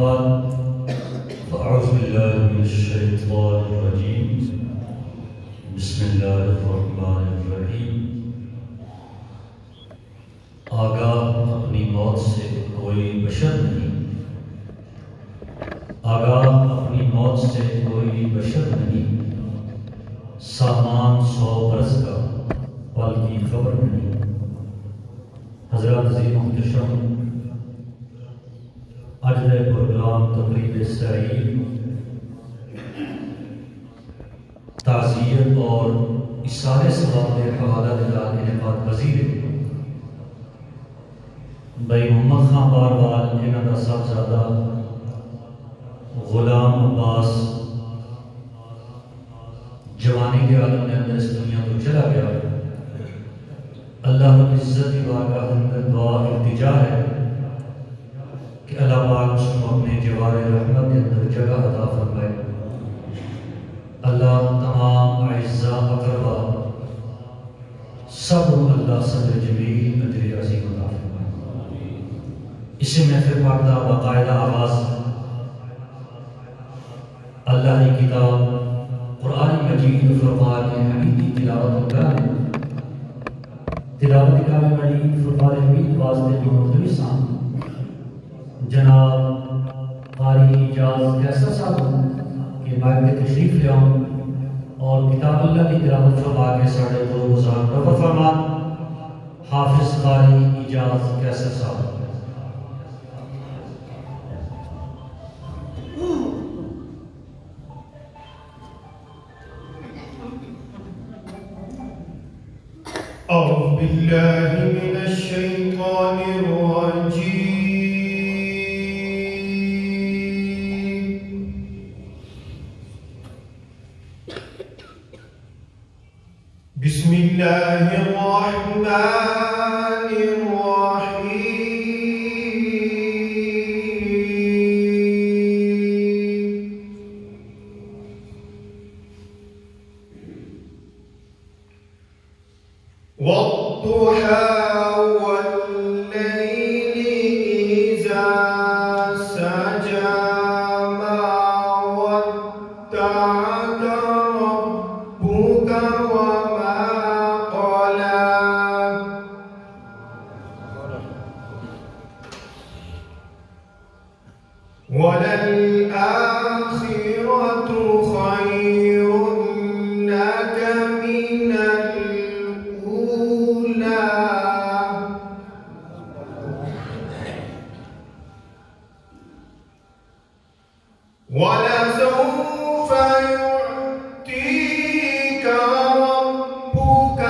بعد فأعوذ بالله من الشيطان الرجيم بسم الله الرحمن الرحیم۔ آگاہ اپنی موت سے کوئی بشر نہیں، آگاہ اپنی موت سے کوئی بشر نہیں، سامان 100 برس کا پل کی خبر نہیں۔ حضرات عزیز محتشم، اجر پروگرام تقریب سعید تعزیت اور اصالہ ثواب کے حوالہ دلال انعقاد پذیر بھائی محمد خان باروال انہاں دا صاحبزادہ غلام عباس جوانی کے عالم نے اندر اس دنیا کو چلا گیا۔ اللہ رب العزت کی بارگاہ اندر دعا التجا ہے کہ اللہ پاک اس کو اپنے جوار رحمت کے اندر جگہ عطا فرمائے۔ اللہ تمام اعزاء اقربا سب کو اللہ صدر جمیل اجر عظیم عطا فرمائے۔ اسی محفل پاک دا باقاعدہ آغاز اللہ کی کتاب قرآن مجید فرقان حمید کی تلاوت کرنے تلاوت کتاب مجید فرقان حمید واسطے جو مدرسان جناب قاری اجاز کیسر صاحب کے بائب تشریف لے آؤں اور کتاب اللہ کی تلاوت فرما کے ساڑھے دو گزار رفت فرمان حافظ قاری اجاز کیسر صاحب۔ أعوذ بالله من الشيطان الرجيم بسم الله الرحمن الرحيم والضحى والليل إذا سجى ما ودعك ربك وما قلى وللآخرة خير لك من الأولى ولسوف يعطيك ربك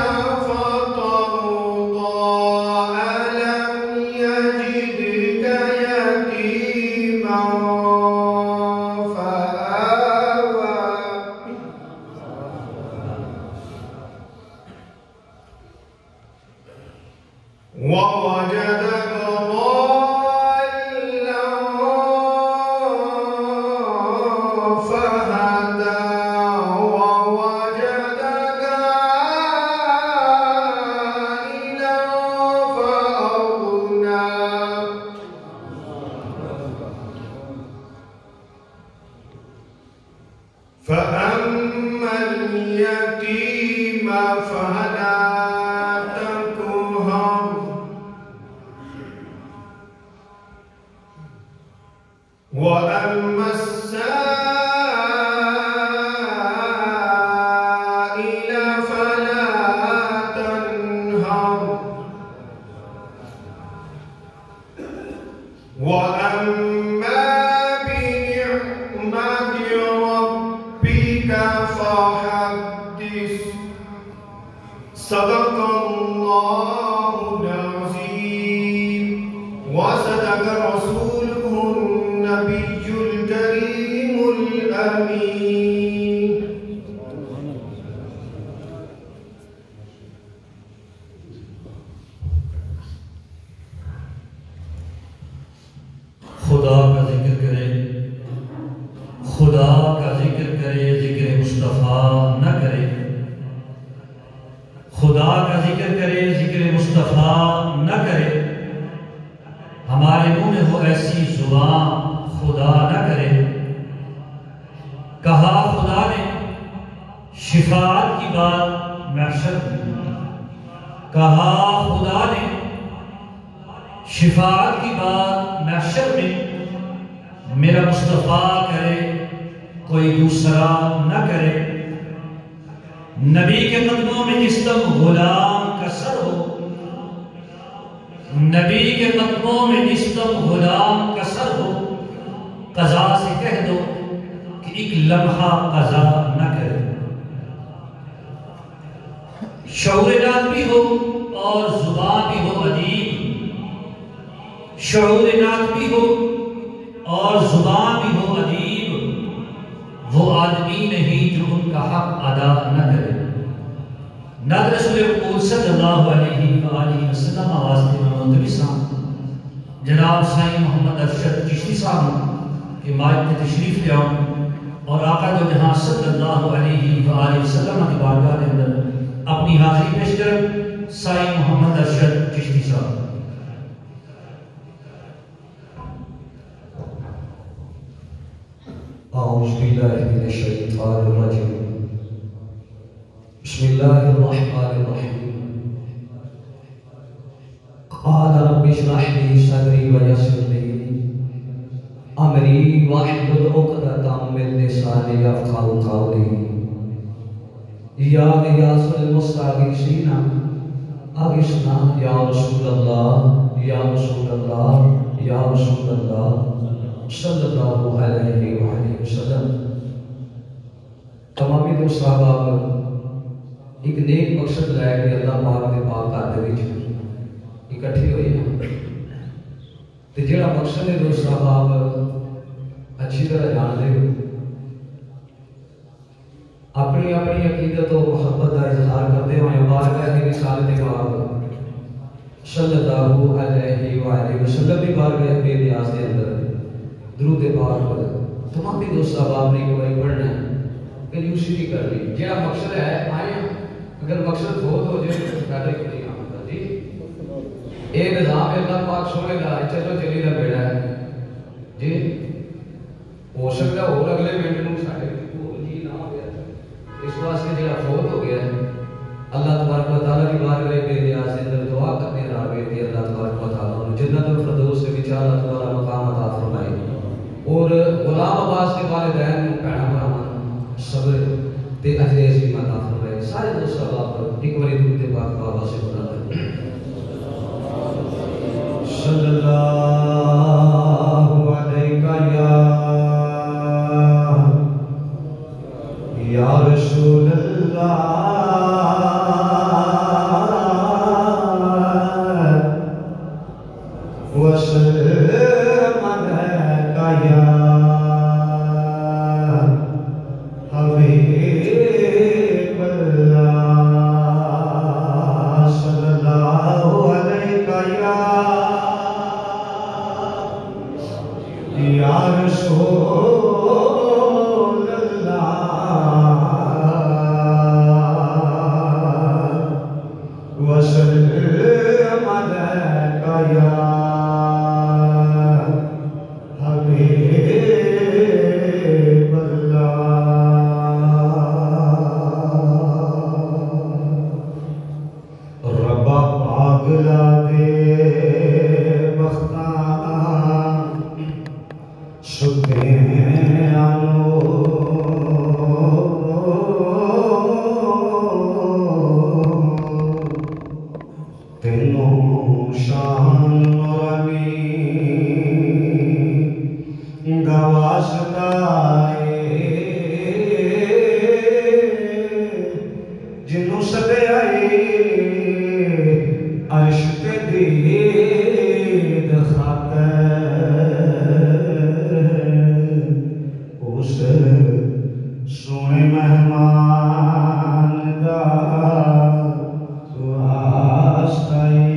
فترضى ألم يجدك يتيما فآوى ووجدك ضالا فهدى ووجدك عائلا فأغنى فأما اليتيم فلا تقهر وأما السائل فلا تنهر وأما بنعمة ربك فحدث صدق الله العظيم وصدق رسوله النبي الكريم الأمين۔ خدا کا ذکر کرے، خدا کا ذکر کرے، ذکر مصطفیٰ نہ کرے، خدا کا ذکر کرے، ذکر مصطفیٰ نہ کرے، ہمارے منہ میں ہو ایسی زبان خدا نہ کرے، کہا خدا نے شفاعت کی بات محشر میں، کہا خدا نے شفاعت کی بات محشر میں، میرا مصطفیٰ کرے کوئی دوسرا نہ کرے۔ نبی کے قدموں میں جس دم غلام کا سر ہو، نبی کے قدموں میں جس دم غلام کا سر ہو، قضا سے کہہ دو کہ ایک لمحہ قضا نہ کرے۔ شعور نات بھی ہو اور زبان بھی ہو عجیب، شعور نات بھی ہو اور زبان بھی ہو عجیب، وہ آدمی نہیں جو ان کا حق ادا نہ کرے۔ ناد رسول اقول صلی اللہ علیہ وآلہ وسلم آواز کے منتبسان جناب سائیں محمد ارشد چشتی صاحب کے مائد میں تشریف لے آؤں اور آقا دو جہاں صلی اللہ علیہ وآلہ وسلم کی بارگاہ کے اندر اپنی حاضری پیش کر سائیں محمد ارشد چشتی صاحب۔ اعوذ باللہ من الشیطان الرجیم، بسم اللہ الرحمن الرحیم۔ قال رب اشرح لي صدری ویسر لي امری واحلل عقدۃ من لسانی یفقهوا قولی۔ یا غیاث المستغیثین اغثنا یا رسول اللہ یا رسول اللہ یا رسول اللہ صلی اللہ علیہ وآلہ وسلم۔ تمامی دوست احباب، ایک نیک مقصد لے کے اللہ پاک کے پاک گھر دے وچ اکٹھے ہوئے ہیں، تے جڑا مقصد ہے دوست احباب اچھی طرح جان لے، اپنی اپنی عقیدت و محبت کا اظہار کرتے ہوئے بارگاہ کی رسالت پاک صلی اللہ علیہ وآلہ وسلم کی بارگاہ بے نیاز کے اندر درود پاک پر تمام دوست احباب نے ایک بار پڑھنا ہے کہ یوسی بھی کر لی جہاں مقصد ہے آئے، اگر مقصد بہت ہو جائے تو پہلے کو نہیں آتا جی اے نظام اللہ پاک سونے گا چلو چلی کا بیڑا ہے جی، ہو سکتا ہے اور اگلے منٹ میں سارے جی نہ ہو گیا، اس واسطے جہاں فوت ہو گیا ہے اللہ تبارک و تعالیٰ کی بارگاہ بے نیاز کے اندر دعا کرنے راغب کہ اللہ تبارک و تعالیٰ نے جنت الفردوس کے وچ اللہ تعالیٰ مقام عطا فرمائے، اور غلام عباس کے والدین بھیڑاں بھراواں صبر تے اجر عظیم عطا فرمائے۔ سارے دوست احباب پر ایک بار درود پاک بابا سے پڑھا کریں۔ صلی اللہ علیہ یا رسول اللہ وسلم علیکہ یا حبیب اللہ صلی اللہ علیہ یا رسول اللہ وسلم علیکہ یا حبیب اللہ۔ ربا پاگلا دے بختان ستے آنو تینوں شان رمی گواستا جنوں سدے آئے عرش تے دید خاطر اس سونے مہمان دا تو آستائی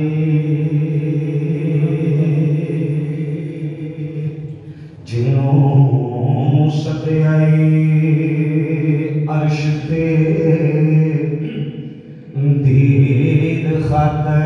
جنوں سدے آئے عرش تے دید خاطر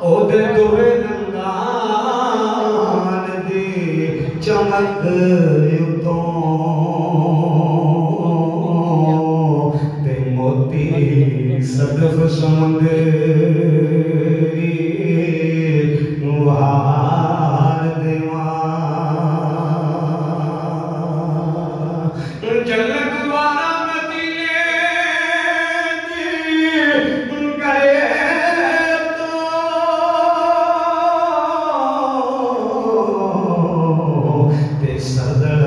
او دے دوے دنگان دی چمک یتوں تے موتی صدف سمندری وار دیوان جنت وارا مدینے دی گئے تو تے صدر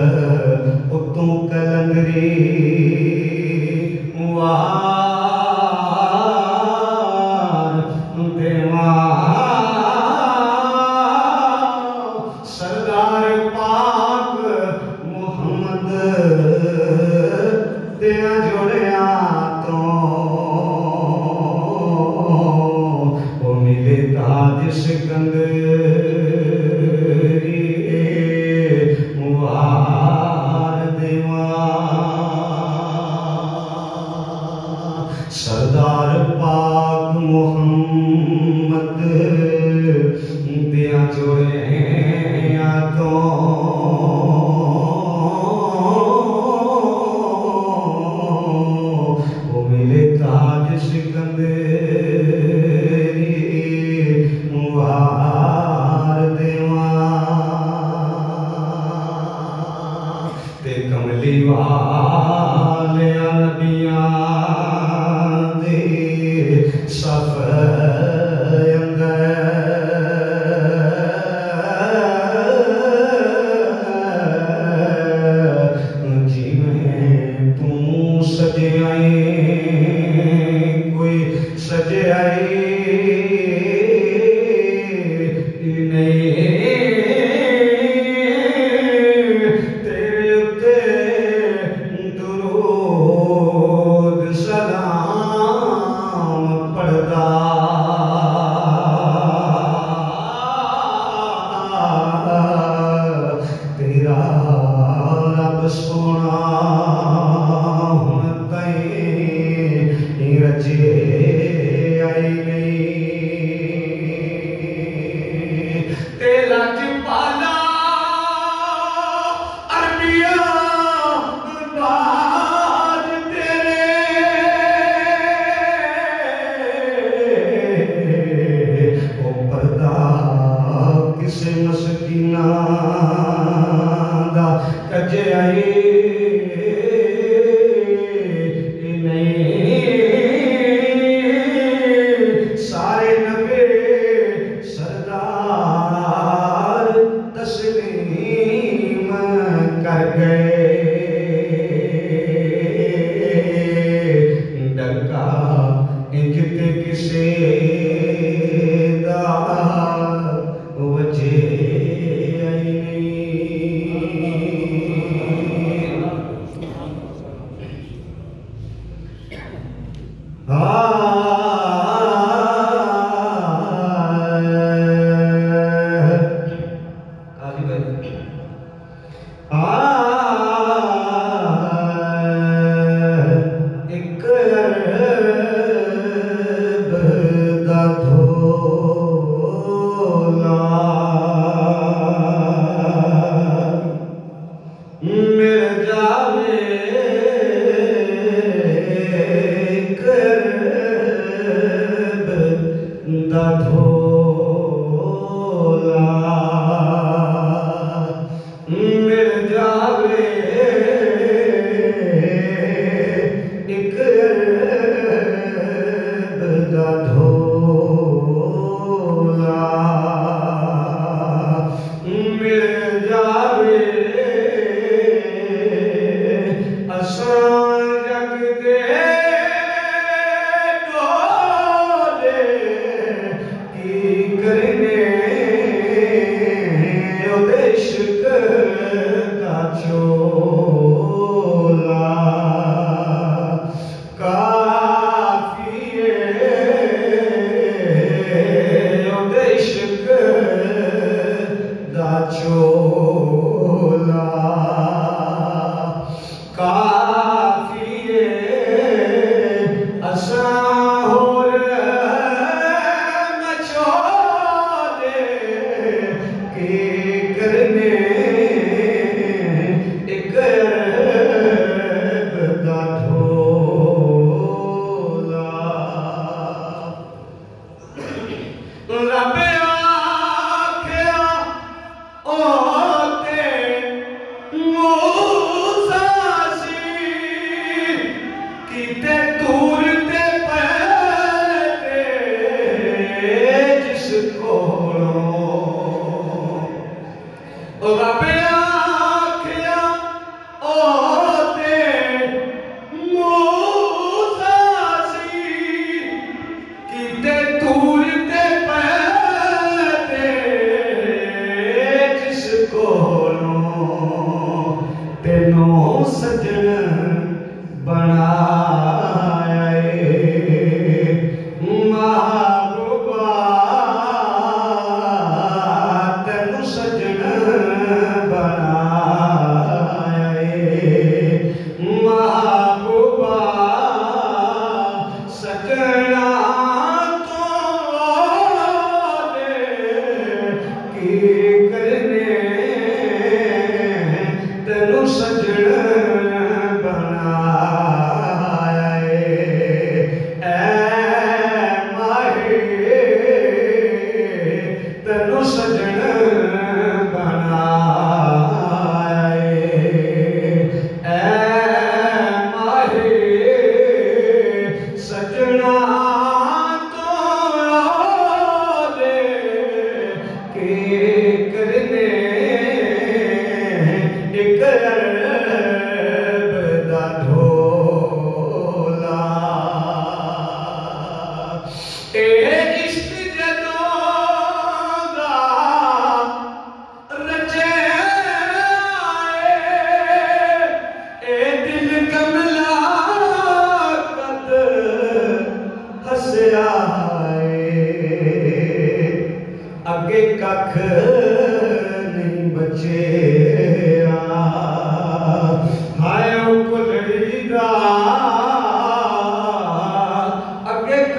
اتوں کلندری وار دیوان سردار پاک محمد دیا جوڑیا تو وہ ملے تاج سکندری وار دیوان سردار پاک محمد دیا جوڑیا تو وہ ملے تاج سکندری وار دیوان تے کملی والے نبیاں دے صف اندر جیویں تو سجے آئے کوئی سجے آئے تیرے اتے درود سلام پڑھدا تیرا رب سونا ہن تائیں رجے آئی نہیں تیرا جپالا عربیہ باز تیرے او پردہ کسے مسکینہ دا کجے آئی نہیں سارے نبی سردار تسلیم کر گئے ڈکا انجتے کسے دا وجہ آئی ایک عرب دا دھولا مل جاوے ایک عرب دا دھولا مل جاوے ایک عرب دا دھولا مل جاوے اساں جگ دے ڈولے کی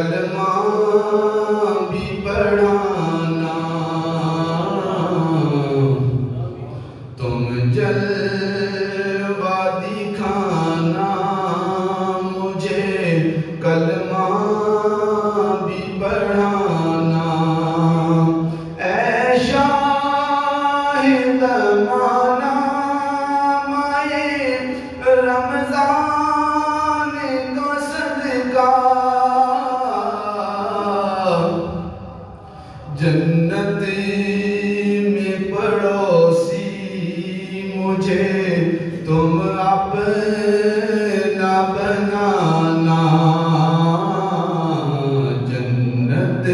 کلمہ بھی پڑھانا تم جلوہ دکھانا مجھے کلمہ بھی پڑھانا اے شاہد مانا مائے رمضان کا صدقہ جنت میں پڑوسی مجھے تم اپنا بنانا جنت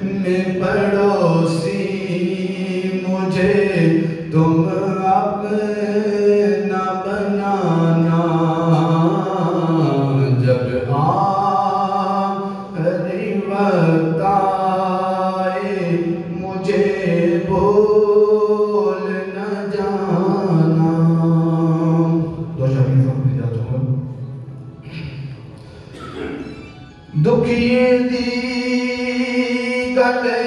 میں پڑوسی مجھے تم اپنا بنانا جب آخری وقت آئے مجھے بھول نہ جانا دو شبیر سب بھی جاتا ہوں دکھیے دی گلے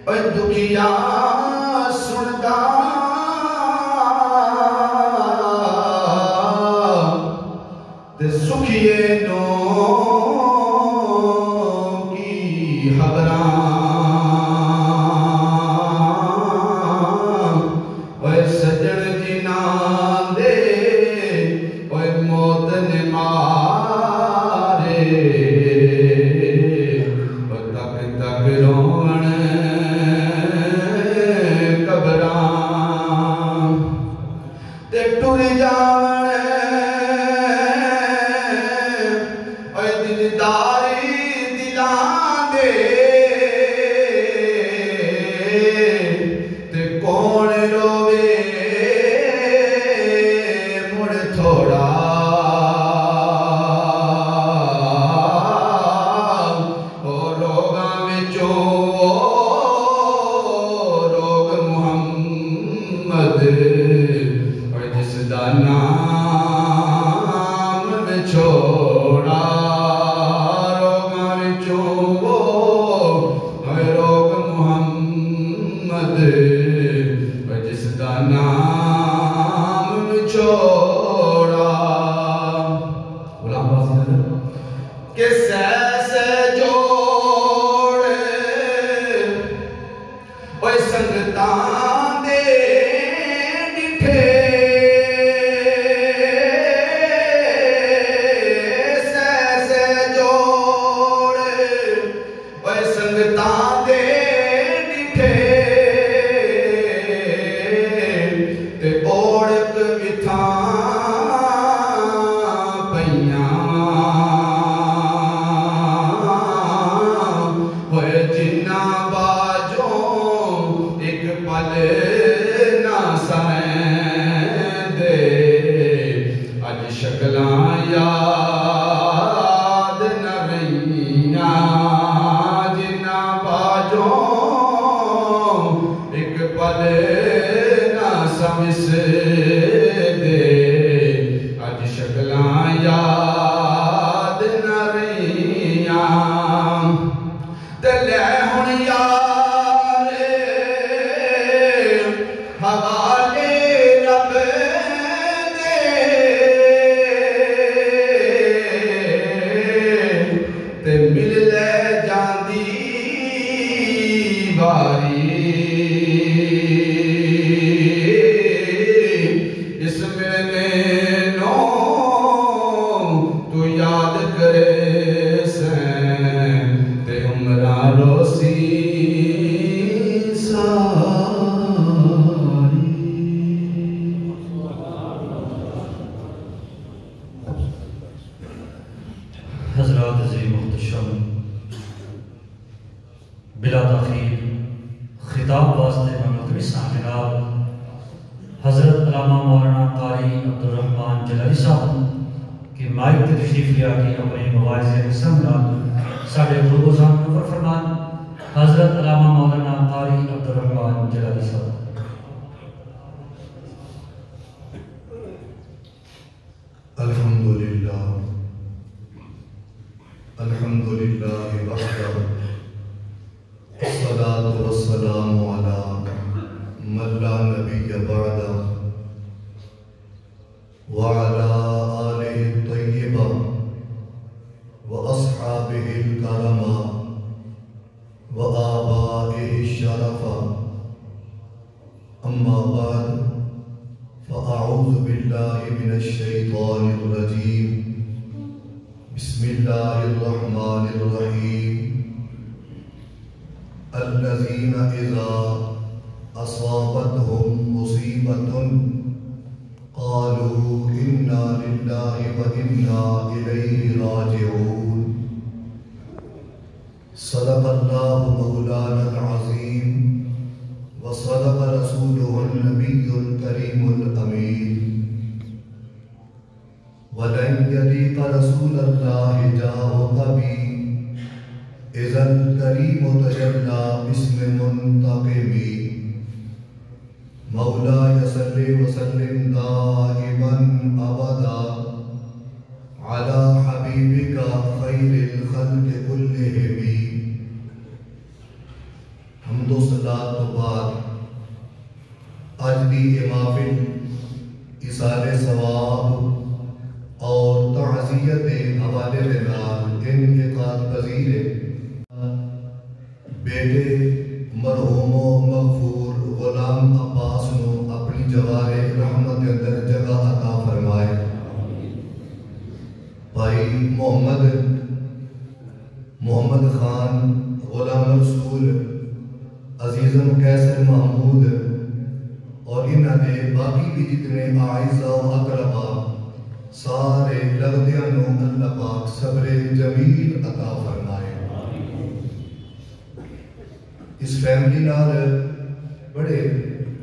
اور دکھیا سنتا تے سکھیے نو کی خبراں اور سجن جنان دے اور موت نے مارے اور تک تک رون قبراں تے ٹر جاون اور دلداری دلاں دے تے کون روے مڑ تھوڑا اور لوگاں وچوں روگ محمد اور جس دا نام چھوڑا روگاں وچوں روگ محمد اور جس دا نام چھوڑا غلام باز کہ سے جوڑ اوے سنگتاں دے ڈٹھے سے جوڑ اوے سنگتاں دے ڈٹھے تے اوڑک وتھاں پئیاں ہوئے جنہ باجوں ایک پل نہ سائیں دے اج شکلاں یاد نہ رہیاں جنہ باجوں ایک پل نہ سمس دے اج شکلاں یاد نہ رہیاں تے لے ہن یار حوالے رب دے تے مل لے جاندی باری اس میں نو تو یاد کرے سین تے عمرہ روسی ساری حضرات عزیز محتشم بلا تاخیر خطاب واسطے مملکت جناب حضرت علامہ مولانا قاری عبدالرحمن جلالی صاحب کہ مائک تے تشریف لیا کہ اپنے مواعظ قسم نال ساڈے گلوزان نور فرمان حضرت علامہ مولانا قاری عبدالرحمن جلالی صاحب. الحمدللہ الحمد لله وحده الصلاة والسلام على من لا نبي بعده وعلى آله الطيبة وأصحابه الكرامة وآبائه الشرفة. أما بعد فأعوذ بالله من الشيطان الرجيم. بسم الله الرحمن الرحيم. الذين إذا أصابتهم مصيبة قالوا إنا لله وإنا إليه راجعون. صدق الله مولانا العظيم وصدق رسوله النبي الكريم الأمين. ولن يليق رسول الله جاء بي إذا الكريم تجلى باسم منتقمي. مولاي صل وسلم دائما أبدا على حبيبك خير الخلق كلهم. حمد و صلاۃ تو بعد اج دی محفل ایصال ثواب اور تعزیت کے حوالے کے نال انعقاد پذیر ہے. بیٹے مرحوم و مغفور غلام عباس نو اپنی جوار رحمت کے اندر جگہ عطا فرمائے. بھائی محمد خان غلام رسول عزیزم کیسر محمود اور انہاں دے باقی بھی جتنے اعزاء و اقربا سارے لغدیاں نو اللہ پاک صبر جمیل عطا فرمائے. اس فیملی نال بڑے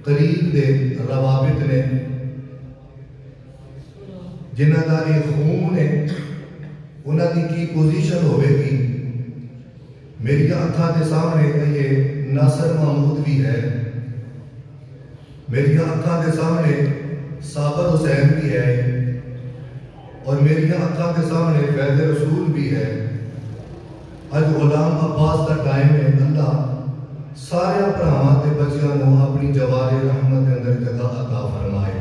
قریب دے روابط نے جنہاں دا ایک خون ہے انہاں دی کی پوزیشن ہوئے گی. میری آنکھاں دے سامنے یہ ناصر محمود بھی ہے, میری آنکھاں دے سامنے صابر حسین بھی ہے اور میری آنکھاں کے سامنے فیض رسول بھی ہے. اج غلام عباس کا ٹائم ہے. اللہ سارے بھراواں تے بچیاں نو اپنی جوار رحمت کے اندر جگہ عطا فرمائے.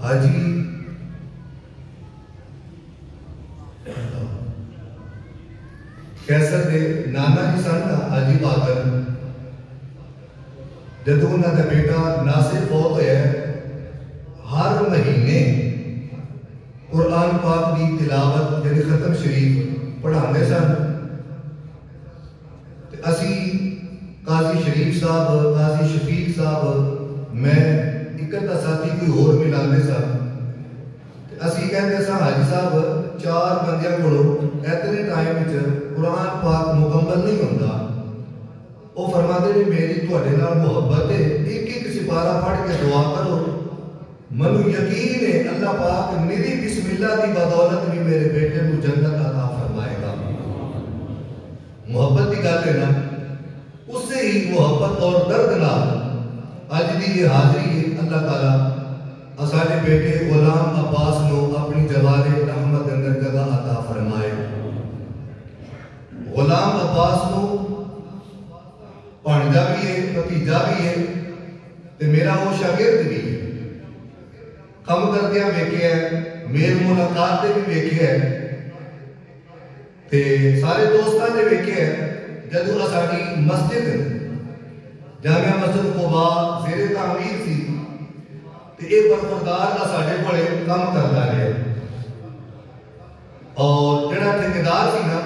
حاجی کیسر دے نانا جی سن حاجی بادل, جدو انہاں دا بیٹا ناصر فوت ہویا ہے ہر مہینے قرآن پاک دی تلاوت یعنی ختم شریف پڑھاندے سن. اسی قاضی شریف صاحب, قاضی شفیق صاحب, میں اکتا ساتھی کوئی اور ملاندے سن. اسی کہندے سن حاجی صاحب 4 بندیاں کولوں اتنے ٹائم وچ قرآن پاک مکمل نہیں ہوندا. وہ فرماتے نے میری تواڈے نال محبت ہے, ایک ایک سپارہ پڑھ کے دعا کرو, منو یقین ہے اللہ پاک میری بسم اللہ دی بدولت بھی میرے بیٹے کو جنت عطا فرمائے گا. محبت کی گل ہے نا, اس سے ہی محبت اور درد نال اج دی یہ حاضری ہے. اللہ تعالیٰ اساڈے بیٹے غلام عباس نو اپنی جوار رحمت اندر جگہ عطا فرمائے. غلام عباس نو بھانجا بھی ہے, بھتیجا بھی ہے تے میرا وہ شاگرد بھی ہے. کم کردیاں ویکھیا ہے, میل ملاقات تے بھی ویکھیا ہے تے سارے دوستاں نے ویکھیا ہے. جدو ساڈی مسجد جامعہ مسجد قباء زیر تعمیر سی تے ایک برخوردار کا ساڈے کولے کم کردا رہیا اور جڑا ٹھیکیدار سی نا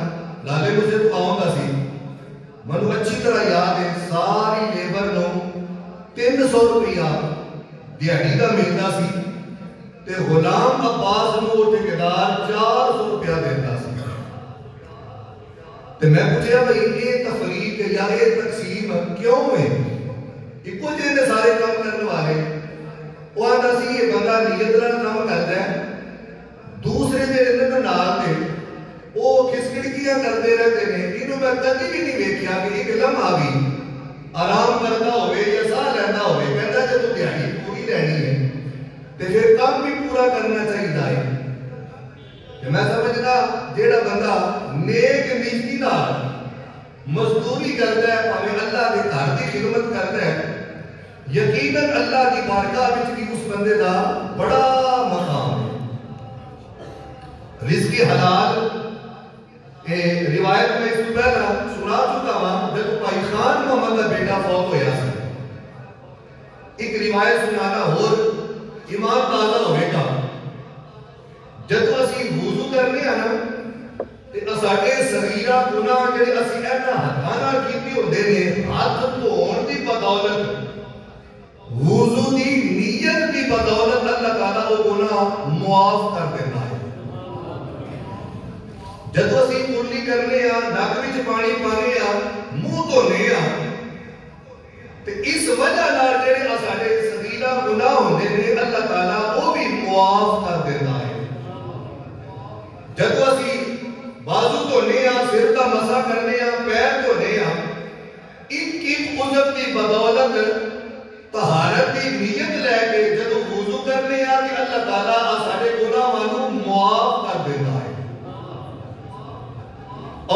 لالے مسجد قوم دا سی. منو اچھی طرح یاد ہے ساری لیبر نو 300 روپیہ دیہڑی دا ملدا سی تے غلام عباس نو ٹھیکیدار 400 روپیہ دیتا سی. تے میں پوچھیا بھئی یہ تفریق یا یہ تقسیم کیوں ہے؟ ایکو جے نے سارے کام کرنے والے. وہ آتا سی یہ بندہ نیت نال کام کردا ہے, دوسرے جڑے نے نال تے وہ کھسکڑکیاں کرتے رہتے ہیں. انہوں میں کبھی بھی نہیں ویکھیا کہ ایک لمحہ بھی آرام کرتا ہوئے یا ساہ لینا ہوئے. کہتا ہے جب دیہڑی پوری رہنی ہے تے پھر کام بھی پورا کرنا چاہیے ہے. میں سمجھنا جیڑا بندہ نیک نیتی نال مزدوری کرتا ہے ہمیں اللہ کے گھر کی خدمت کرتا ہے یقیناً اللہ کی بارگاہ وچ بھی اس بندے دا بڑا مقام ہے. رزق حلال روایت میں اس کو پہلا سنا چکا ہوں جب بھائی خان محمد کا بیٹا فوت ہویا سی. ایک روایت سنانا اور ایمان تازہ ہوئے گا. جب اسی وضو کرنے ہیں نا تے ساڈے صغیرہ گناہ جڑے اسی اینا ہتھاں نال کیتے ہوندے نے ہاتھ دھون دی بدولت وضو دی نیت دی بدولت اللہ تعالیٰ وہ گناہ معاف کر دیتا ہے. جب اسی کلی کرنے ہیں نک وچ پانی پانے ہیں منہ دھونے ہیں تے اس وجہ نال جڑے ساڈے صغیرہ گناہ ہوندے نے اللہ تعالیٰ وہ بھی معاف کر دیتا ہے. جب اسی بازو دھونے ہیں سر کا مسح کرنے ہیں پیر دھونے ہیں ایک عضو کی بدولت طہارت کی نیت لے کے جب وضو کرنے ہیں کہ اللہ تعالیٰ ساڈے گناہاں نوں معاف کر دیتا ہے.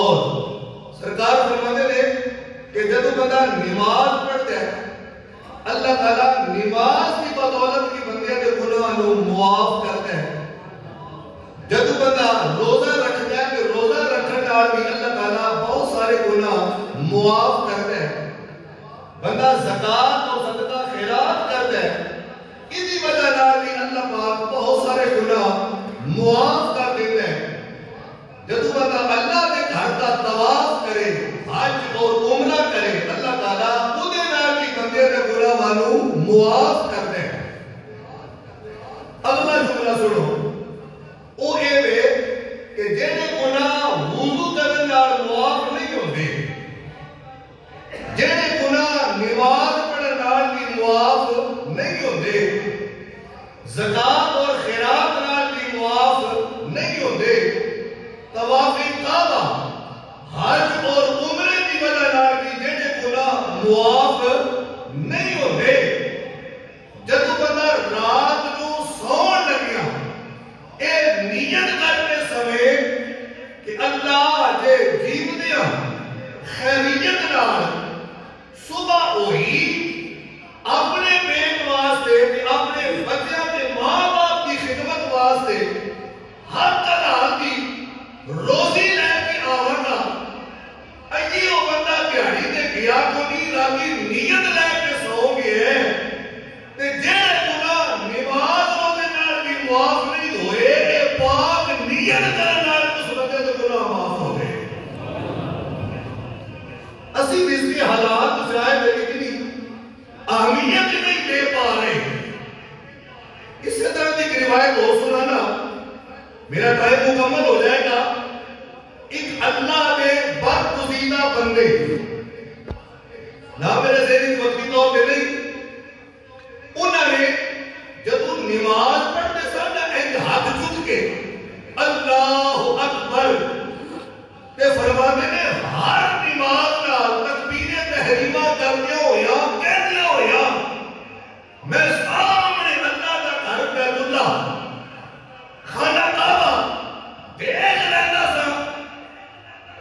اور سرکار فرماتے ہیں کہ جب بندہ نماز پڑھتا ہے اللہ تعالیٰ نماز کی بدولت کی بندے کے گناہاں نوں معاف کرتا ہے. جب بندہ روزہ رکھتا ہے کہ روزہ رکھنے نال بھی اللہ تعالیٰ بہت سارے گناہ معاف کرتا ہے. بندہ زکات اور صدقہ خیرات کرتا ہے اسی وجہ نال بھی اللہ پاک بہت سارے گناہ معاف کر دیتا ہے. جب بندہ اللہ کے گھر کا طواف کرے حج اور عمرہ کرے اللہ تعالیٰ خودے نال بھی بندے کے گناہاں نوں معاف کرتا ہے. اگلا جملہ سنو وہ یہ کہ جہے گناہ وضو کرنے نال معاف نہیں ہوندے جہے گناہ نماز پڑھنے نال بھی معاف نہیں ہوندے زکات اور خیرات نال بھی معاف نہیں ہوندے طواف کعبہ حج اور عمرے کی وجہ نال بھی جہے گناہ معاف نہیں ہوندے. جب بندہ رات نوں سون لگیا اے نیت کرنے سمے کہ اللہ جے جیوندیاں خیریت نال صبح ہوئی اپنے پیٹ واسطے اپنے بچیاں کے ماں باپ کی خدمت واسطے ہر طرح کی روزی لے کے آونا اجی وہ بندہ دیہڑی تے گیا کو نہیں راتی نیت لے کے سو گئے تے جے گناہ نماز ہونے نال بھی معاف نہیں ہوئے اے پاک نیت کرنے نال اس بندے تے گناہ معاف ہو گئے. اسی بھی اس کے حالات شاید اتنی اہمیت نہیں دے پا رہے. اس طرح کی ایک روایت ہو سنانا میرا ٹائم مکمل ہو جائے گا. ایک اللہ کے برگزیدہ بندے نہ میرے ذہنی وقتی طور پہ نہیں انہوں نے جب وہ نماز پڑھتے سن ایک ہاتھ چک کے اللہ اکبر تے فرماتے نے ہر نماز نال تکبیر تحریمہ کرتے ہو یا کہتے ہو یا میں سامنے اللہ کا گھر بیت اللہ خانہ کعبہ دیکھ لینا سا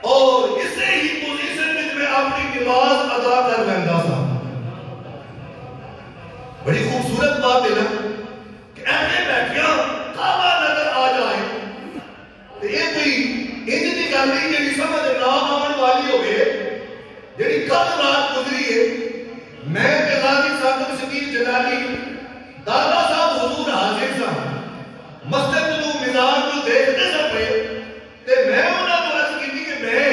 اور اسے ہی پوزیشن میں اپنی نماز ادا کر لینا سا. بڑی خوبصورت بات ہے نا کہ ایسے بیٹھیاں کعبہ نظر آ جائے تو یہ کوئی انج دی گل نہیں جی سمجھ نہ آن والی ہوئے جی کل رات گزری ہے. میں قاضی صاحب شبیر جلالی دادا صاحب حضور حاضر سا مسجد نو مزار نو دیکھتے سب پہ تے میں انہاں نوں عرض کیتی کہ میں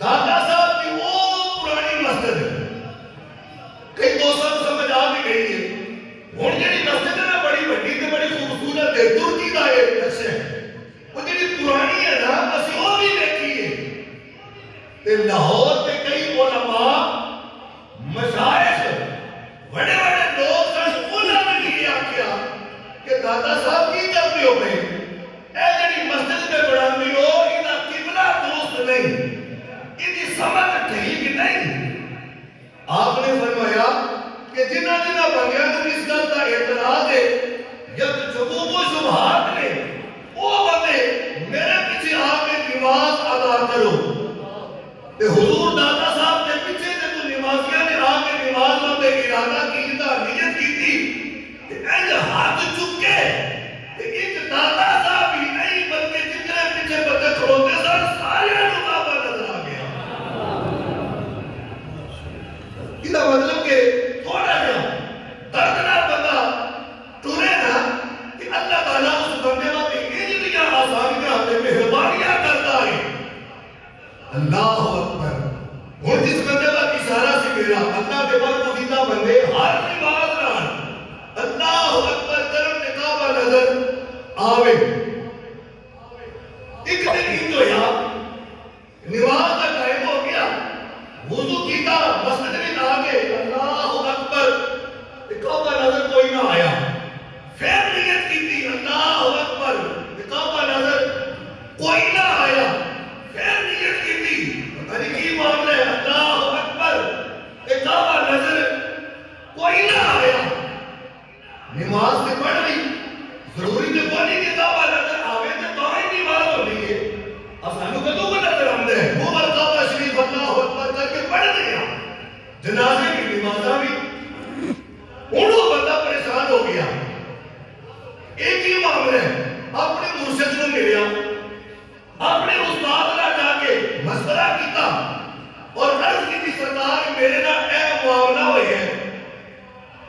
دادا صاحب کی وہ پرانی مسجد کئی دوستاں نوں سمجھ آ بھی گئی ہے ہن جڑی مسجد ہے نا بڑی وڈی تے بڑی خوبصورت ہے ترکی دا ایک نقشہ ہے وہ جڑی پرانی ہے نا اسی وہ بھی دیکھی ہے تے لاہور تے کئی علماء مشائخ بڑے بڑے لوگ سن انہاں نے یہ آکھیا کہ دادا صاحب کی کرتے ہو گئے اے جڑی مسجد میں بڑھاندی ہو انہاں قبلہ درست نہیں انہی سمجھ ٹھیک نہیں. آپ نے فرمایا کہ جنہ جنہ بندیاں کو اس گل کا اعتراض ہے جب شکوک و شبہات نے وہ بندے کہ حضور دادا صاحب کے پیچھے سے تو نمازیاں نے آ کے نماز میں ارادہ کیتا نیت کی تھی کہ انج ہاتھ چک کے ایک دادا صاحب ہی نہیں بلکہ جتنے پیچھے بندے کھڑوتے سن سارے کعبہ نظر آ گیا. اس کا مطلب کہ تھوڑا جا دردناک بندہ ٹرے نا کہ اللہ تعالیٰ اس بندے والی انجلیاں آسانیاں تے مہربانیاں کرتا ہے. اللہ اکبر. ہوں جس بندے کا اشارہ سے میرا اللہ کے بعد مدینہ بندے ہر نماز نال اللہ اکبر کرم نے کعبہ نظر آوے. ایک دن ہی تو یا نماز کا ٹائم ہو گیا وضو کیتا مسجد میں آ کے اللہ اکبر کعبہ نظر کوئی نہ آیا. پھر نیت کی تھی اللہ اکبر کعبہ نظر کوئی نہ آیا. پھر نیت کی تھی ارے کی معاملہ ہے اللہ اکبر کعبہ نظر کوئی نہ آیا. نماز سے پڑھ لی ضروری تو کوئی نہیں کہ کعبہ نظر آوے تو ہی نماز ہو رہی ہے. اب سانو کدوں کو نظر آمدے وہ بر کعبہ شریف اللہ اکبر کر کے پڑھ لیا جنازے کی نمازاں بھی. وہ بندہ پریشان ہو گیا. ایک ہی معاملہ ہے اپنے مرشد کو ملیا اپنے استاد نے جا کے مشورہ کیتا اور عرض کی سرکار میرے نال اے معاملہ ہوئی ہے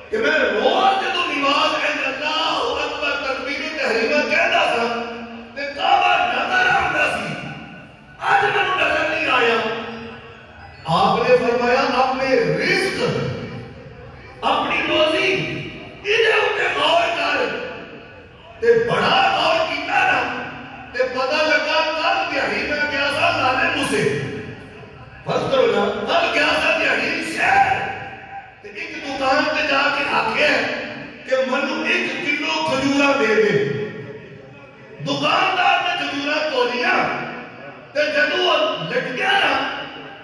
کہ میں روز جدو نماز اللہ اکبر تکبیر تحریمہ کہتا تھا تے کعبہ نظر آتا سی آج میں نظر نہیں آیا. آپ نے فرمایا اپنے رزق اپنی روزی ادھر ادھر غور کر تے بڑا غور کیتا نا تے پتہ لگا کل دیہی میں گیا سا لانے مجھے فرض کرو نا کل گیا سا دیہی شہر تے ایک دکان تے جا کے آکھے کہ منو 1 کلو کھجورا دے دے. دکاندار نے کھجورا تولیا تے جدو لٹ گیا نا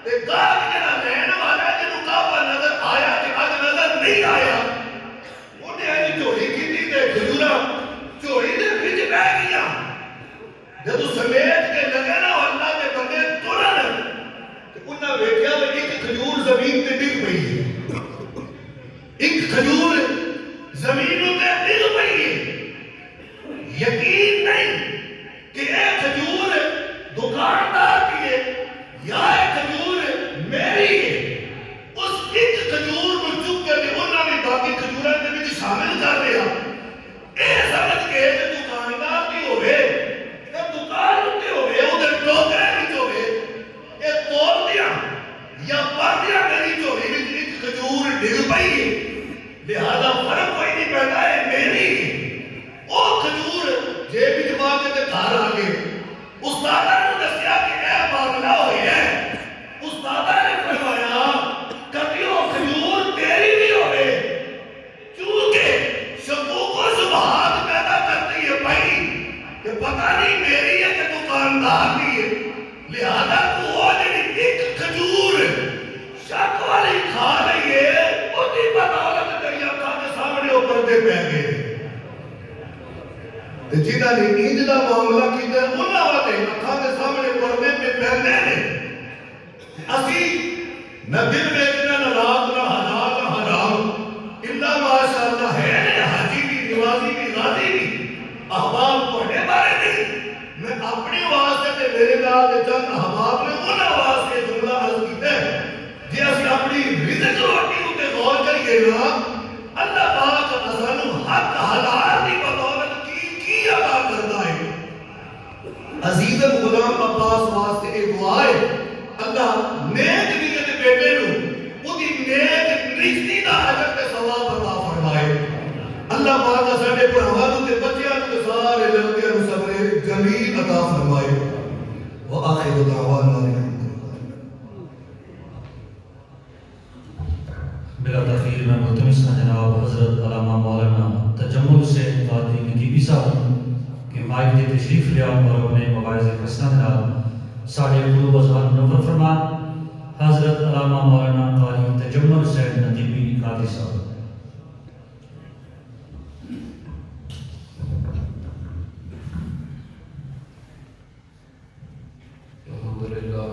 تے گاہک جڑا لین والا جنوں کعبہ نظر آیا تے اج نظر نہیں آیا انہیں اج چوری کیتی تے کھجورا چوری دے وچ بیٹھ گیا. جدو سمیت کے لگے نا اللہ کے بندے ترن تے انہاں ویکھیا کہ ایک کھجور زمین تے ڈگ پئی ہے. ایک کھجور زمین تے ڈگ پئی ہے. یقین نہیں کہ اے کھجور دکاندار کی ہے یا اے کھجور میری ہے. اس ایک کھجور کو چک کے انہاں نے باقی کھجوراں دے وچ شامل کر لیا. اے سمجھ کے کہ دکاندار کی ہوے دکان ہوتے ہوئے ادھر ٹوکرے بھی ہوئے یہ توڑ دیا یا پڑھ دیا میری چوری میں ایک کھجور ڈگ پئی ہے. لہذا فرق کوئی نہیں پڑتا ہے میری وہ کھجور جیب وچ پا کے تے گھر آ گئے. استاد نے دسیا کہ اے معاملہ ہویا ہے. استاد نے فرمایا کبھی وہ کھجور تیری بھی ہوئے چونکہ شکوک و شبہات پیدا کرتی ہے بھائی کہ پتہ نہیں میری ہے کہ دکاندار کی ہے. لہذا تو وہ جڑی ایک کھجور شک والی کھا رہی ہے اسی بدولت تیری اکھاں کے سامنے وہ پردے پہ گئے. جنہاں نے انج دا معاملہ کیتا انہاں واسطے اکھاں کے سامنے پردے پہ پیندے نے. اسی نہ دن ویکھنا نہ رات نہ حلال نہ حرام الا ماشاءاللہ ہے حاجی بھی نمازی بھی غازی بھی احباب تھوڑے بارے نہیں. میں اپنی واسطے تے میرے نال دے چند احباب نے انہاں واسطے جملہ عرض کیتا ہے. جے اسی اپنی رزق روٹی اُتے غور کریے نا اللہ پاک اسانو حق حلال دی بدولت کی عطا کرتا ہے. عزیز غلام عباس واسطے ایک دعا ہے اللہ نیک نیت بیٹے نو اودی نیک رشتے دا اجر تے ثواب عطا فرمائے. اللہ پاک ساڈے بھراواں نوں تے بچیاں نوں سارے لڑکیاں نوں صبر جمیل عطا فرمائے. وآخر دعوانا بلا تاخیر میں ملتمس ہیں جناب حضرت علامہ مولانا تجمل سے قادری نقیبی صاحب کہ مائک دے تشریف لیا اور اپنے مواعظ حسنہ نال ساڈے قلوب و ذہن منور فرما. حضرت علامہ مولانا قاری تجمل سے نقیبی قادری صاحب. الحمدللہ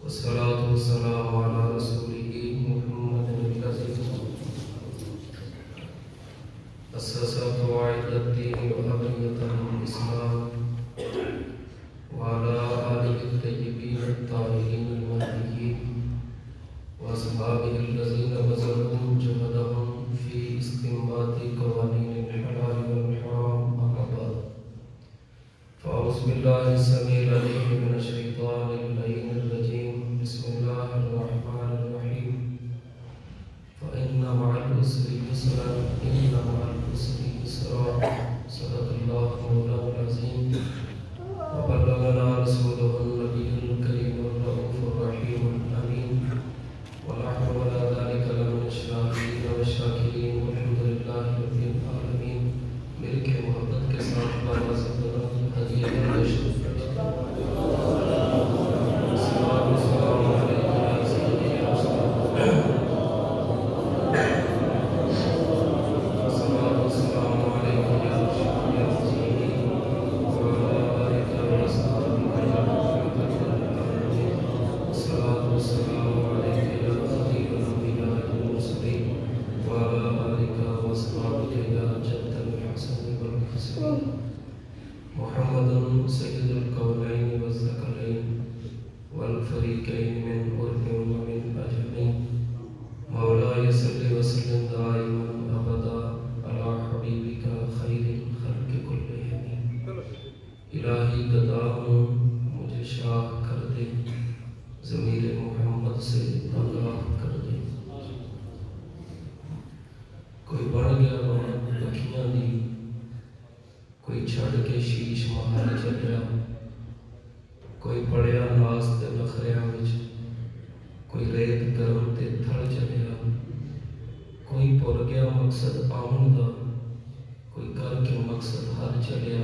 والصلاة والسلام على رسوله محمد الذي أسس قواعد الدين وأبنية الإسلام وعلى آله الطيبين الطاهرين المهديين وأصحابه الذين بذلوا جهدهم في استنباط قوانين الحلال والحرام. أما بعد، فأعوذ بالله السميع العليم من الشيطان اللعين الرجيم. بسم الله الرحمن الرحيم. فإن مع العسر يسرا إن مع العسر يسرا. صدق الله مولانا العظيم وبلغنا رسوله النبي الكريم الرؤوف الرحيم الأمين. ونحن على ذلك لمن الشاهدين والشاكرين والحمد لله رب العالمين. ملک محبت کے ساتھ بابا زبدہ حدیعہ رشد السلام علیکم یا سیدی یا سلام. السلام علیکم یا رشد یا سیدی وعلى آلك وأصحابك يا رحمة العالمين. الصلاة والسلام عليك يا خليل الأنبياء والمرسلين وعلى آلك وأصحابك يا جد الحسن والحسين. محمد سيد الكونين والثقلين والفريقين من عرب ومن أجمين. مولاي صل وسلم دائما أبدا على حبيبك خير الخلق كلهم. الہی گداؤں مجھے شاہ کر دے، ضمیر محمد سے آگاہ کر دے. کوئی بڑھ گیا لکھیاں دی، کوئی چھڑ کے شیش مہار چلیا، کوئی پڑیا ناس تے نخریاں وچ، کوئی ریت گرم تے تھڑ چلیا، کوئی پڑ گیا مقصد آمن دا، کوئی کر کے مقصد ہر چلیا.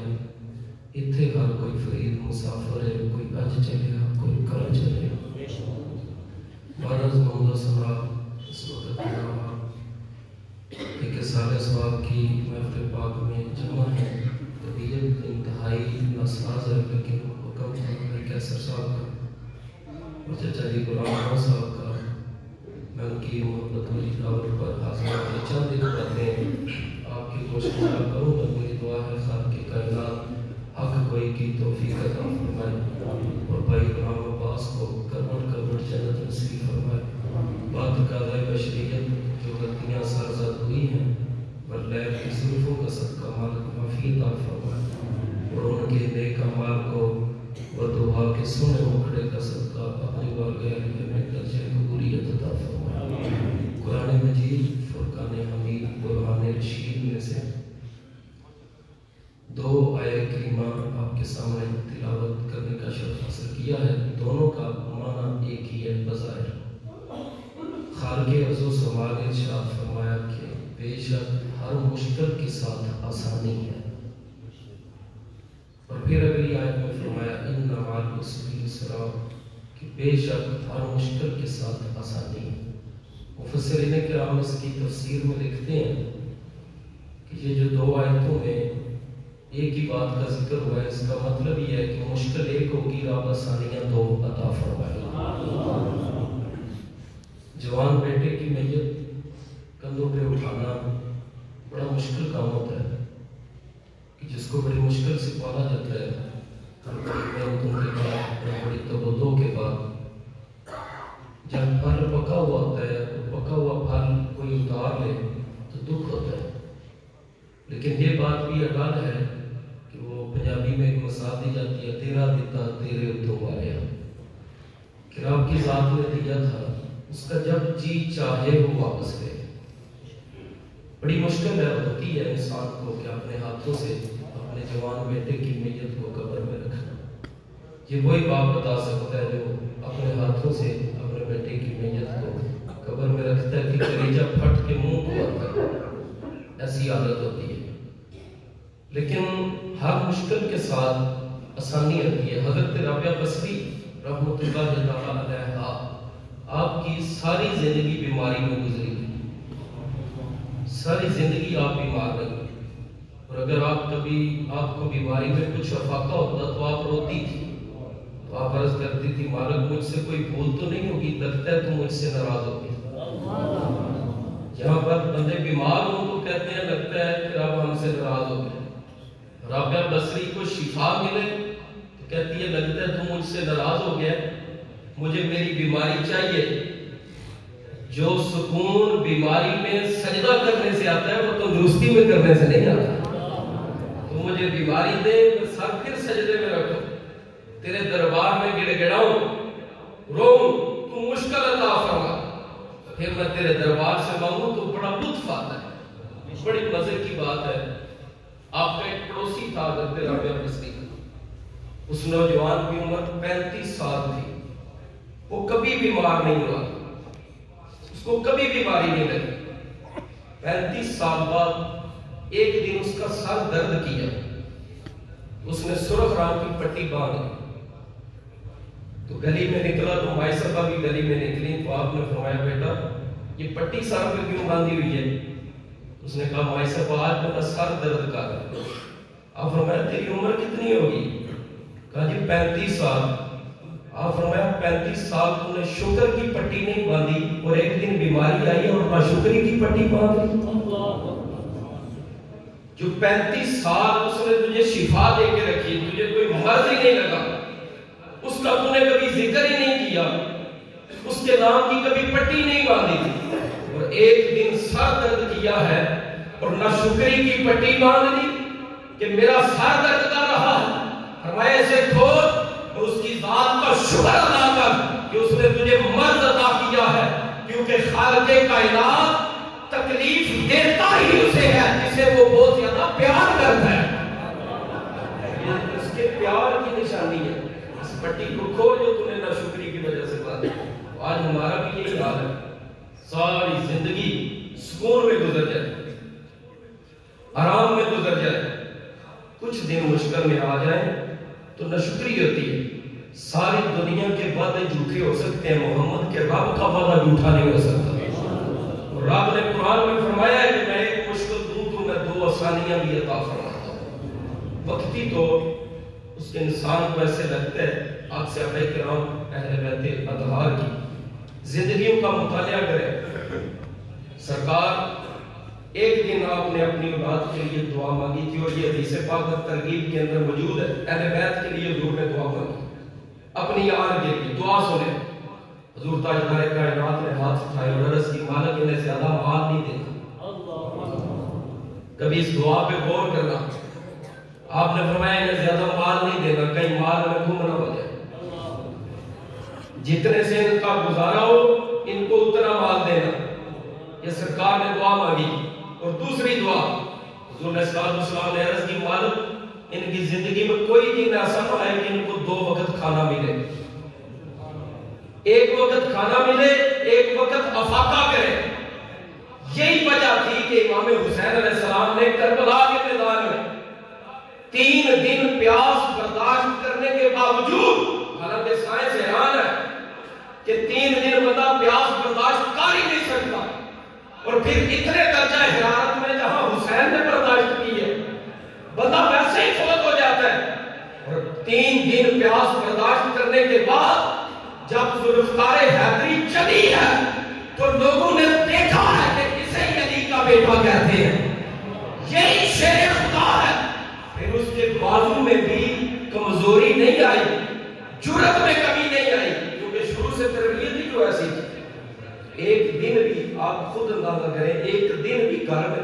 اتھے ہر کوئی فرید مسافر ہے، کوئی اج چلیا کوئی کل چلیا. بارز محمد سمرا اس وقت ایک سال سواب کی محفل پاک میں جمع ہے. طبیعت انتہائی ناساز ہے، لیکن حکم ہے کیسر صاحب کا اور چچا جی غلام خان صاحب کا. میں ان کی محبت والی دعوت پر حاضر ہونے چند ایک باتیں آپ کی کوشش کروں گا. میری دعا ہے خالق کی کائنات حق کوئی کی توفیق عطا فرمائے اور بھائی غلام عباس کو کربٹ کربٹ جنت نصیب فرمائے. بات قاضی بشریت جو غلطیاں سرزد ہوئی ہیں واللیل کی زلفوں کا صدقہ مالک معافی عطا فرمائے اور ان کے نیک اعمال کو ودعا کے سنے مکھڑے کا صدقہ اپنی بارگاہ میں درجہ قبولیت عطا فرمائے. قرآن مجید فرقان حمید برہان رشید میں سے دو آیت کریمہ آپ کے سامنے تلاوت کرنے کا شرف حاصل کیا ہے. دونوں کا معنی ایک ہی ہے بظاہر. خالق عرض و سماع نے ارشاد فرمایا کہ بے شک ہر مشکل کے ساتھ آسانی ہے. اور پھر اگلی آیت میں فرمایا ان مع العسر یسرا کہ بے شک ہر مشکل کے ساتھ آسانی ہے. مفسرین کرام اس کی تفسیر میں لکھتے ہیں کہ یہ جو دو آیتوں میں ایک ہی بات کا ذکر ہوا ہے، اس کا مطلب یہ ہے کہ مشکل ایک ہوگی، رب آسانیاں دو عطا فرمائے. جوان بیٹے کی میت کندھوں پہ اٹھانا بڑا مشکل کام ہوتا ہے کہ جس کو بڑی مشکل سے پالا جاتا ہے. محنتوں کے بعد بڑی تبدو کے بعد جب پھل پکا ہوا ہوتا ہے تو پکا ہوا پھل کوئی اتار لے تو دکھ ہوتا ہے. لیکن یہ بات بھی اٹل ہے کہ وہ پنجابی میں ایک مثال دی جاتی ہے، تیرا دیتا تیرے اتوں والیا، کہ رب کی ذات نے دیا تھا، اس کا جب جی چاہے وہ واپس لے. بڑی مشکل ہے ہوتی ہے انسان کو کہ اپنے ہاتھوں سے اپنے جوان بیٹے کی میت کو قبر میں رکھنا. یہ وہی باپ بتا سکتا ہے جو اپنے ہاتھوں سے اپنے بیٹے کی میت کو قبر میں رکھتا ہے کہ کلیجہ پھٹ کے منہ کو آتا ہے. ایسی عادت ہوتی ہے. لیکن ہر مشکل کے ساتھ آسانی رہتی ہے. حضرت رابعہ بصری رحمۃ اللہ تعالیٰ علیہ آپ کی ساری زندگی بیماری میں گزری، ساری زندگی آپ بیمار رہی. اور اگر آپ کبھی آپ کو بیماری میں کچھ افاقہ ہوتا تو آپ روتی تھی، تو آپ عرض کرتی تھی مالک مجھ سے کوئی بھول تو نہیں ہوگی، لگتا ہے تو مجھ سے ناراض ہوگی۔ جہاں پر بندے بیمار ہوں تو کہتے ہیں لگتا ہے کہ رب ہم سے ناراض ہو گئے۔ رابعہ بصری کو شفا ملے تو کہتی ہے لگتا ہے تو مجھ سے ناراض ہو گیا، مجھے میری بیماری چاہیے۔ جو سکون بیماری میں سجدہ کرنے سے آتا ہے وہ تندرستی میں کرنے سے نہیں آتا۔ تو مجھے بیماری دے، میں سر پھر سجدے میں رکھوں، تیرے دربار میں گڑ گڑاؤں، روؤں، تو مشکل عطا فرما، پھر میں تیرے دربار سے مانگوں تو بڑا لطف آتا ہے۔ بڑی مزے کی بات ہے، آپ کا ایک پڑوسی تھا حضرت رابعہ بصری، اس نوجوان کی عمر 35 سال تھی، وہ کبھی بیمار نہیں ہوا، اس کو کبھی بیماری نہیں لگی۔ 35 سال بعد ایک دن اس کا سر درد کیا، اس نے سرخ رنگ کی پٹی باندھی، تو گلی میں نکلا تو مائی صاحبہ بھی گلی میں نکلی، تو آپ نے فرمایا بیٹا یہ پٹی سر پہ کیوں باندھی ہوئی ہے؟ اس نے کہا مائی صاحبہ آج میرا سر درد کر رہا ہے۔ آپ فرمایا تیری عمر کتنی ہوگی؟ کہا جی 35 سال۔ آپ فرمایا 35 سال تو نے شکر کی پٹی نہیں باندھی اور ایک دن بیماری آئی اور ناشکری کی پٹی باندھ لی۔ جو 35 سال اس نے تجھے شفا دے کے رکھی، تجھے کوئی مرض ہی نہیں لگا، اس کا تو نے کبھی ذکر ہی نہیں کیا، اس کے نام کی کبھی پٹی نہیں باندھی تھی، اور ایک دن سر درد کیا ہے اور ناشکری کی پٹی باندھ لی کہ میرا سر درد کر رہا ہے۔ فرمایا اسے کھول اور اس کی ذات کا شکر ادا کر کہ اس نے تجھے مرض عطا کیا ہے، کیونکہ خالق کائنات تکلیف دیتا ہی اسے ہے جسے وہ بہت زیادہ پیار کرتا ہے۔ یہ اس کے پیار کی نشانی ہے۔ اس پٹی کو کھول جو تم نے ناشکری کی وجہ سے باندھی۔ آج ہمارا بھی یہی حال ہے، ساری زندگی سکون میں گزر جائے، آرام میں گزر جائے، کچھ دن مشکل میں آ جائیں تو ناشکری ہوتی ہے۔ ساری دنیا کے وعدے جھوٹے ہو سکتے ہیں، محمد کے رب کا وعدہ جھوٹا نہیں ہو سکتا۔ رب نے قرآن میں فرمایا ہے کہ میں ایک مشکل دوں تو میں 2 آسانیاں بھی عطا فرماتا ہوں۔ وقتی تو اس انسان کو ایسے لگتا ہے، آپ سے صحابہ کرام اہل بیت اطہار کی زندگیوں کا مطالعہ کریں۔ سرکار ایک دن آپ نے اپنی اولاد کے لیے دعا مانگی تھی، اور یہ حدیث پاک ترغیب کے اندر موجود ہے۔ اہل بیت کے لیے حضور نے دعا مانگی، اپنی آل کے لیے دعا سنیں۔ حضور تاجدار کائنات نے ہاتھ اٹھائے اور عرض کی مالک انہیں زیادہ مال نہیں دیتا۔ کبھی اس دعا پہ غور کرنا، آپ نے فرمایا انہیں زیادہ مال نہیں دینا، کہیں مال میں گم نہ ہو جائے، جتنے سے ان کا گزارا ہو ان کو اتنا مال دینا۔ یہ سرکار نے دعا مانگی۔ اور دوسری دعا حضور علیہ السلام نے عرض کی مالک ان کی زندگی میں کوئی دن ایسا نہ آئے کہ ان کو 2 وقت کھانا ملے، ایک وقت کھانا ملے، ایک وقت افاقہ کرے۔ یہی وجہ تھی کہ امام حسین علیہ السلام نے کربلا کے میدان میں 3 دن پیاس برداشت کرنے کے باوجود، حالانکہ سائنس حیران ہے کہ 3 دن بندہ پیاس برداشت کر ہی نہیں سکتا، اور پھر اتنے درجہ حرارت میں جہاں حسین نے برداشت کی ہے بندہ ویسے ہی فوت ہو جاتا ہے۔ اور 3 دن پیاس برداشت کرنے کے بعد جب ذوالفقار حیدری چلی ہے تو لوگوں نے دیکھا ہے کہ اسے علی کا بیٹا کہتے ہیں، یہی شیر خدا ہے۔ پھر اس کے بازو میں بھی کمزوری نہیں آئی، جرأت میں کمی نہیں آئی، کیونکہ شروع سے تربیت ہی جو ایسی تھی۔ ایک دن بھی آپ خود اندازہ کریں، ایک دن بھی گھر میں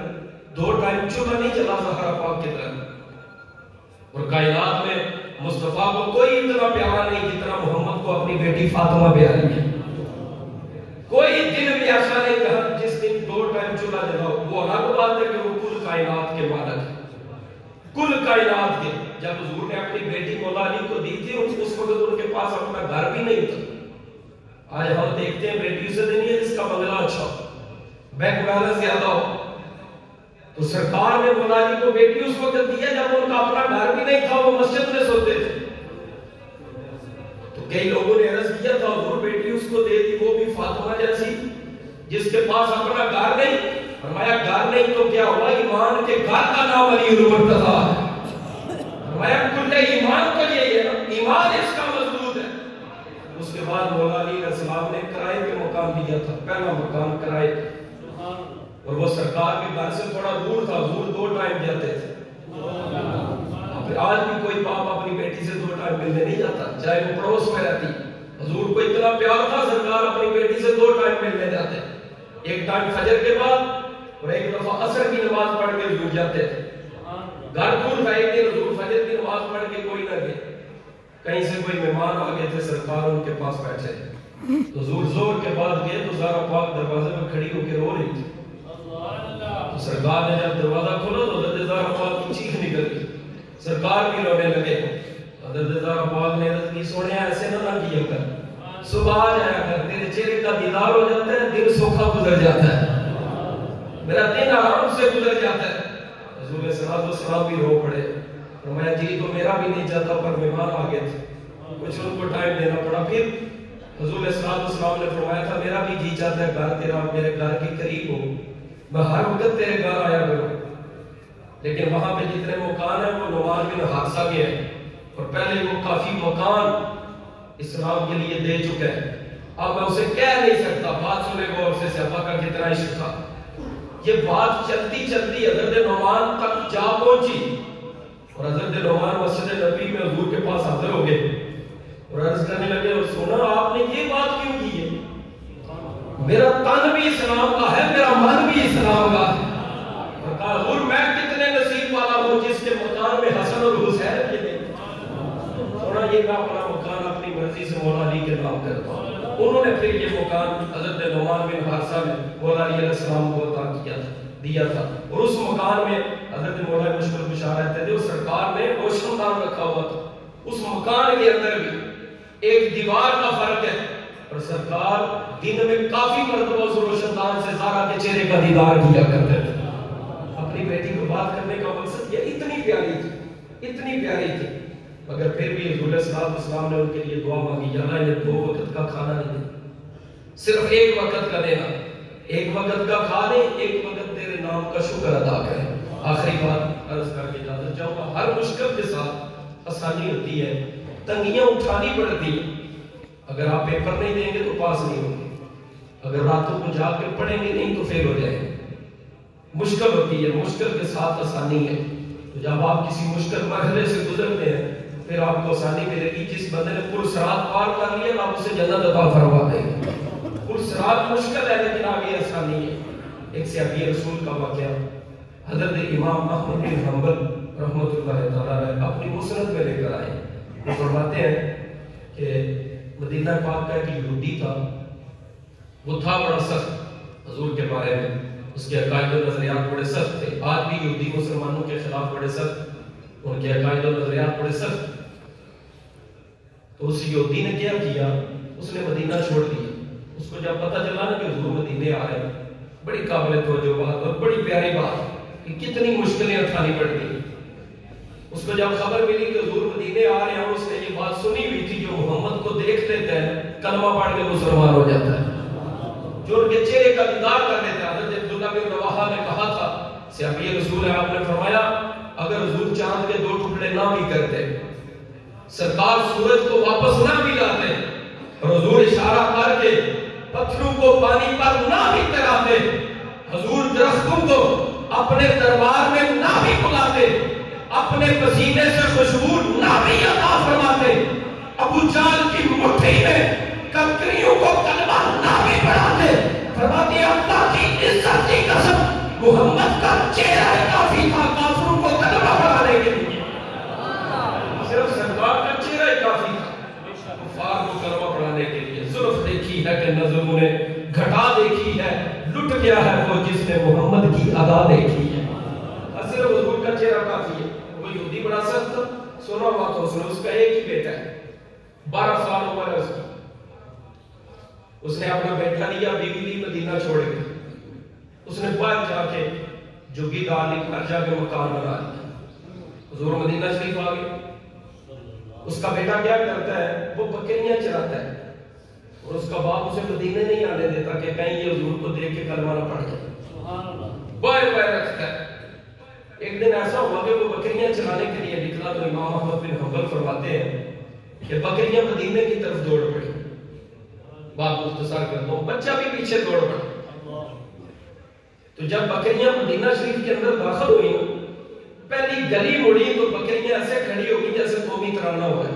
2 ٹائم چولہا نہیں چلا زہرا پاک کی طرح۔ اور کائنات میں مصطفیٰ کو کوئی اتنا پیارا نہیں جتنا محمد کو اپنی بیٹی فاطمہ پیاری ہے۔ کوئی دن بھی ایسا نہیں کہا جس دن 2 ٹائم چولہا جلاؤ۔ وہ الگ بات ہے کہ وہ کل کائنات کے مالک ہے، کل کائنات کے۔ جب حضور نے اپنی بیٹی مولا علی کو دی تھی اس وقت ان کے پاس اپنا گھر بھی نہیں تھا۔ آج ہم دیکھتے ہیں بیٹی اسے دینی ہے جس کا بنگلہ اچھا ہو، بینک بیلنس زیادہ ہو۔ تو سرکار نے مولا علی کو بیٹی اس وقت دیا جب ان کا اپنا گھر بھی نہیں تھا، وہ مسجد میں سوتے تھے۔ تو کئی لوگوں نے عرض کیا تھا حضور بیٹی اس کو دے دی، وہ بھی فاطمہ جیسی جس کے پاس اپنا گھر نہیں۔ فرمایا گھر نہیں تو کیا ہوا، ایمان کے گھر کا نام علی المرتضیٰ ہے۔ فرمایا کل ایمان تو یہی ہے، ایمان اس کا مضبوط ہے بعد مولا علی علیہ السلام نے کرائے پہ مکان دیا تھا، پہلا مکان کرائے، اور وہ سرکار کے گھر سے تھوڑا دور تھا، حضور 2 ٹائم جاتے تھے۔ آج بھی کوئی باپ اپنی بیٹی سے 2 ٹائم ملنے نہیں جاتا، چاہے وہ پڑوس میں رہتی۔ حضور کو اتنا پیار تھا، سرکار اپنی بیٹی سے 2 ٹائم ملنے جاتے، ایک ٹائم فجر کے بعد اور ایک دفعہ عصر کی نماز پڑھ کے حضور جاتے تھے۔ گھر دور تھا، ایک دن حضور فجر کی نماز پڑھ کے کوئی نہ گئے، کہیں سے کوئی مہمان آ گئے تھے، سرکار ان کے پاس بیٹھے، حضور زور کے بعد گئے تو زہرا پاک دروازے میں کھڑی ہو کے رو رہی تھی۔ تو سرکار نے جب دروازہ کھولا تو حضرت زہرا پاک کی چیخ نکل گئی، سرکار بھی رونے لگے۔ حضرت زہرا پاک نے عرض کی سونے ایسے نہ کیا کر، صبح آ جایا کر، تیرے چہرے کا دیدار ہو جاتا ہے، دن سوکھا گزر جاتا ہے، میرا دن آرام سے گزر جاتا ہے۔ حضور علیہ السلام بھی رو پڑے، فرمایا جی تو میرا بھی نہیں چاہتا پر مہمان آ گئے تھے، کچھ ان کو ٹائم دینا پڑا۔ پھر حضور علیہ السلام نے فرمایا تھا میرا بھی جی چاہتا ہے گھر تیرا میرے گھر کے قریب ہو، میں ہر وقت تیرے گھر آیا کروں، لیکن وہاں پہ جتنے مکان ہیں وہ نعمان بن حارثہ کے ہیں، اور پہلے وہ کافی مکان اسلام کے لیے دے چکا ہے، اب میں اسے کہہ نہیں سکتا۔ بات سنے غور سے، صحابہ کا کتنا عشق تھا۔ یہ بات چلتی چلتی حضرت نعمان تک جا پہنچی، اور حضرت نعمان مسجد نبوی میں حضور کے پاس حاضر ہو گئے اور عرض کرنے لگے، اور سونا آپ نے یہ بات کیوں کی ہے؟ میرا تن بھی اسلام کا ہے، میرا من بھی اسلام کا ہے۔ اور کہا حضور میں کتنے نصیب والا ہوں جس کے مکان میں حسن اور حسین کے نہیں، سونا یہ میں اپنا مکان اپنی مرضی سے مولا علی کے نام کرتا ہوں۔ انہوں نے پھر یہ مکان حضرت نعمان بن حارثہ میں مولا علی علیہ السلام کو عطا دیا تھا، اور اس مکان میں حضرت مولا مشکل کشا رہتے تھے، اور سرکار نے روشن دان رکھا ہوا تھا۔ اس مکان کے اندر بھی ایک دیوار کا فرق ہے، اور سرکار دن میں کافی مرتبہ اس روشن دان سے زہرا کے چہرے کا دیدار کیا کرتے تھے۔ اپنی بیٹی کو بات کرنے کا مقصد یہ اتنی پیاری تھی، اتنی پیاری تھی، مگر پھر بھی حضور علیہ السلام نے ان کے لیے دعا مانگی، یا اللہ انہیں 2 وقت کا کھانا نہیں دے، صرف 1 وقت کا دینا، 1 وقت کا کھا لیں، 1 وقت تیرے نام کا شکر ادا کریں۔ آخری بات عرض کر کے اجازت چاہوں گا، ہر مشکل کے ساتھ آسانی ہوتی ہے، تنگیاں اٹھانی پڑتی ہیں۔ اگر آپ پیپر نہیں دیں گے تو پاس نہیں ہوں گے، اگر راتوں کو جا کے پڑھیں گے نہیں تو فیل ہو جائیں گے۔ مشکل ہوتی ہے، مشکل کے ساتھ آسانی ہے، تو جب آپ کسی مشکل مرحلے سے گزرتے ہیں پھر آپ کو آسانی ملے گی۔ جس بندے نے پل صراط پار کر لیا آپ اسے جنت عطا فرما دیں گے۔ پل صراط مشکل ہے لیکن آگے آسانی ہے۔ ایک صحابی رسول کا واقعہ حضرت امام احمد بن حنبل رحمۃ اللہ تعالیٰ علیہ اپنی مسند میں لے کر آئے۔ وہ فرماتے ہیں کہ مدینہ پاک کا ایک یہودی تھا، وہ تھا بڑا سخت حضور کے بارے میں، اس کے عقائد و نظریات بڑے سخت تھے۔ آج بھی یہودی مسلمانوں کے خلاف بڑے سخت، ان کے عقائد و نظریات بڑے سخت۔ تو اس یہودی نے کیا کیا، اس نے مدینہ چھوڑ دیا۔ اس کو جب پتہ چلا نا کہ حضور مدینے آ رہے ہیں، بڑی قابل توجہ بات اور بڑی پیاری بات کہ کتنی مشکلیں اٹھانی پڑ گئی۔ اس کو جب خبر ملی کہ حضور مدینے آ رہے ہیں، اور اس نے یہ بات سنی ہوئی تھی جو محمد کو دیکھ لیتا ہے کلمہ پڑھ کے مسلمان ہو جاتا ہے، جو ان کے چہرے کا دیدار کر لیتا ہے۔ حضرت عبداللہ بن رواحہ نے کہا تھا، صحابی رسول ہے، آپ نے فرمایا اگر حضور چاند کے 2 ٹکڑے نہ بھی کرتے، سرکار سورج کو واپس نہ بھی لاتے، اور حضور اشارہ کر کے پتھروں کو پانی پر نہ بھی تراتے، حضور درختوں کو اپنے دربار میں نہ بھی بلاتے، اپنے پسینے سے خوشبو نہ بھی عطا فرماتے، ابو جہل کی مٹھی میں ککریوں کو کلمہ نہ بھی پڑھاتے، فرماتے اللہ کی عزت کی قسم محمد کا چہرہ کافی تھا کافروں کو کلمہ پڑھانے کے لیے۔ صرف سرکار کا چہرہ کافی تھا کفار کو کلمہ پڑھانے کے لیے۔ زلف دیکھی ہے کہ نظروں نے گھٹا دیکھی ہے، لٹ گیا ہے وہ جس نے محمد کی ادا دیکھی ہے۔ صرف حضور کا چہرہ کافی ہے۔ وہ یہودی بڑا سخت سنا ہوا تھا، اس کا ایک ہی بیٹا ہے، 12 سال عمر ہے اس کی۔ اس نے اپنا بیٹا لیا، بیوی لی، مدینہ چھوڑ گیا۔ اس نے باہر جا کے جگی دار لی، گھر جا کے مکان بنا لیا۔ حضور مدینہ شریف آ گئے۔ اس کا بیٹا کیا کرتا ہے، وہ بکریاں چراتا ہے، اور اس کا باپ اسے مدینے نہیں آنے دیتا کہ کہیں یہ حضور کو دیکھ کے کلمہ نہ پڑھ جائے، باہر باہر رکھتا ہے۔ ایک دن ایسا ہوا کہ وہ بکریاں چلانے کے لیے نکلا تو امام احمد بن حنبل فرماتے ہیں کہ بکریاں مدینے کی طرف دوڑ پڑی۔ بات مختصر کرتا ہوں، بچہ بھی پیچھے دوڑ پڑا۔ تو جب بکریاں مدینہ شریف کے اندر داخل ہوئی پہلی گلی مڑی تو بکریاں ایسے کھڑی ہو گئی جیسے قومی ترانہ ہوا ہے۔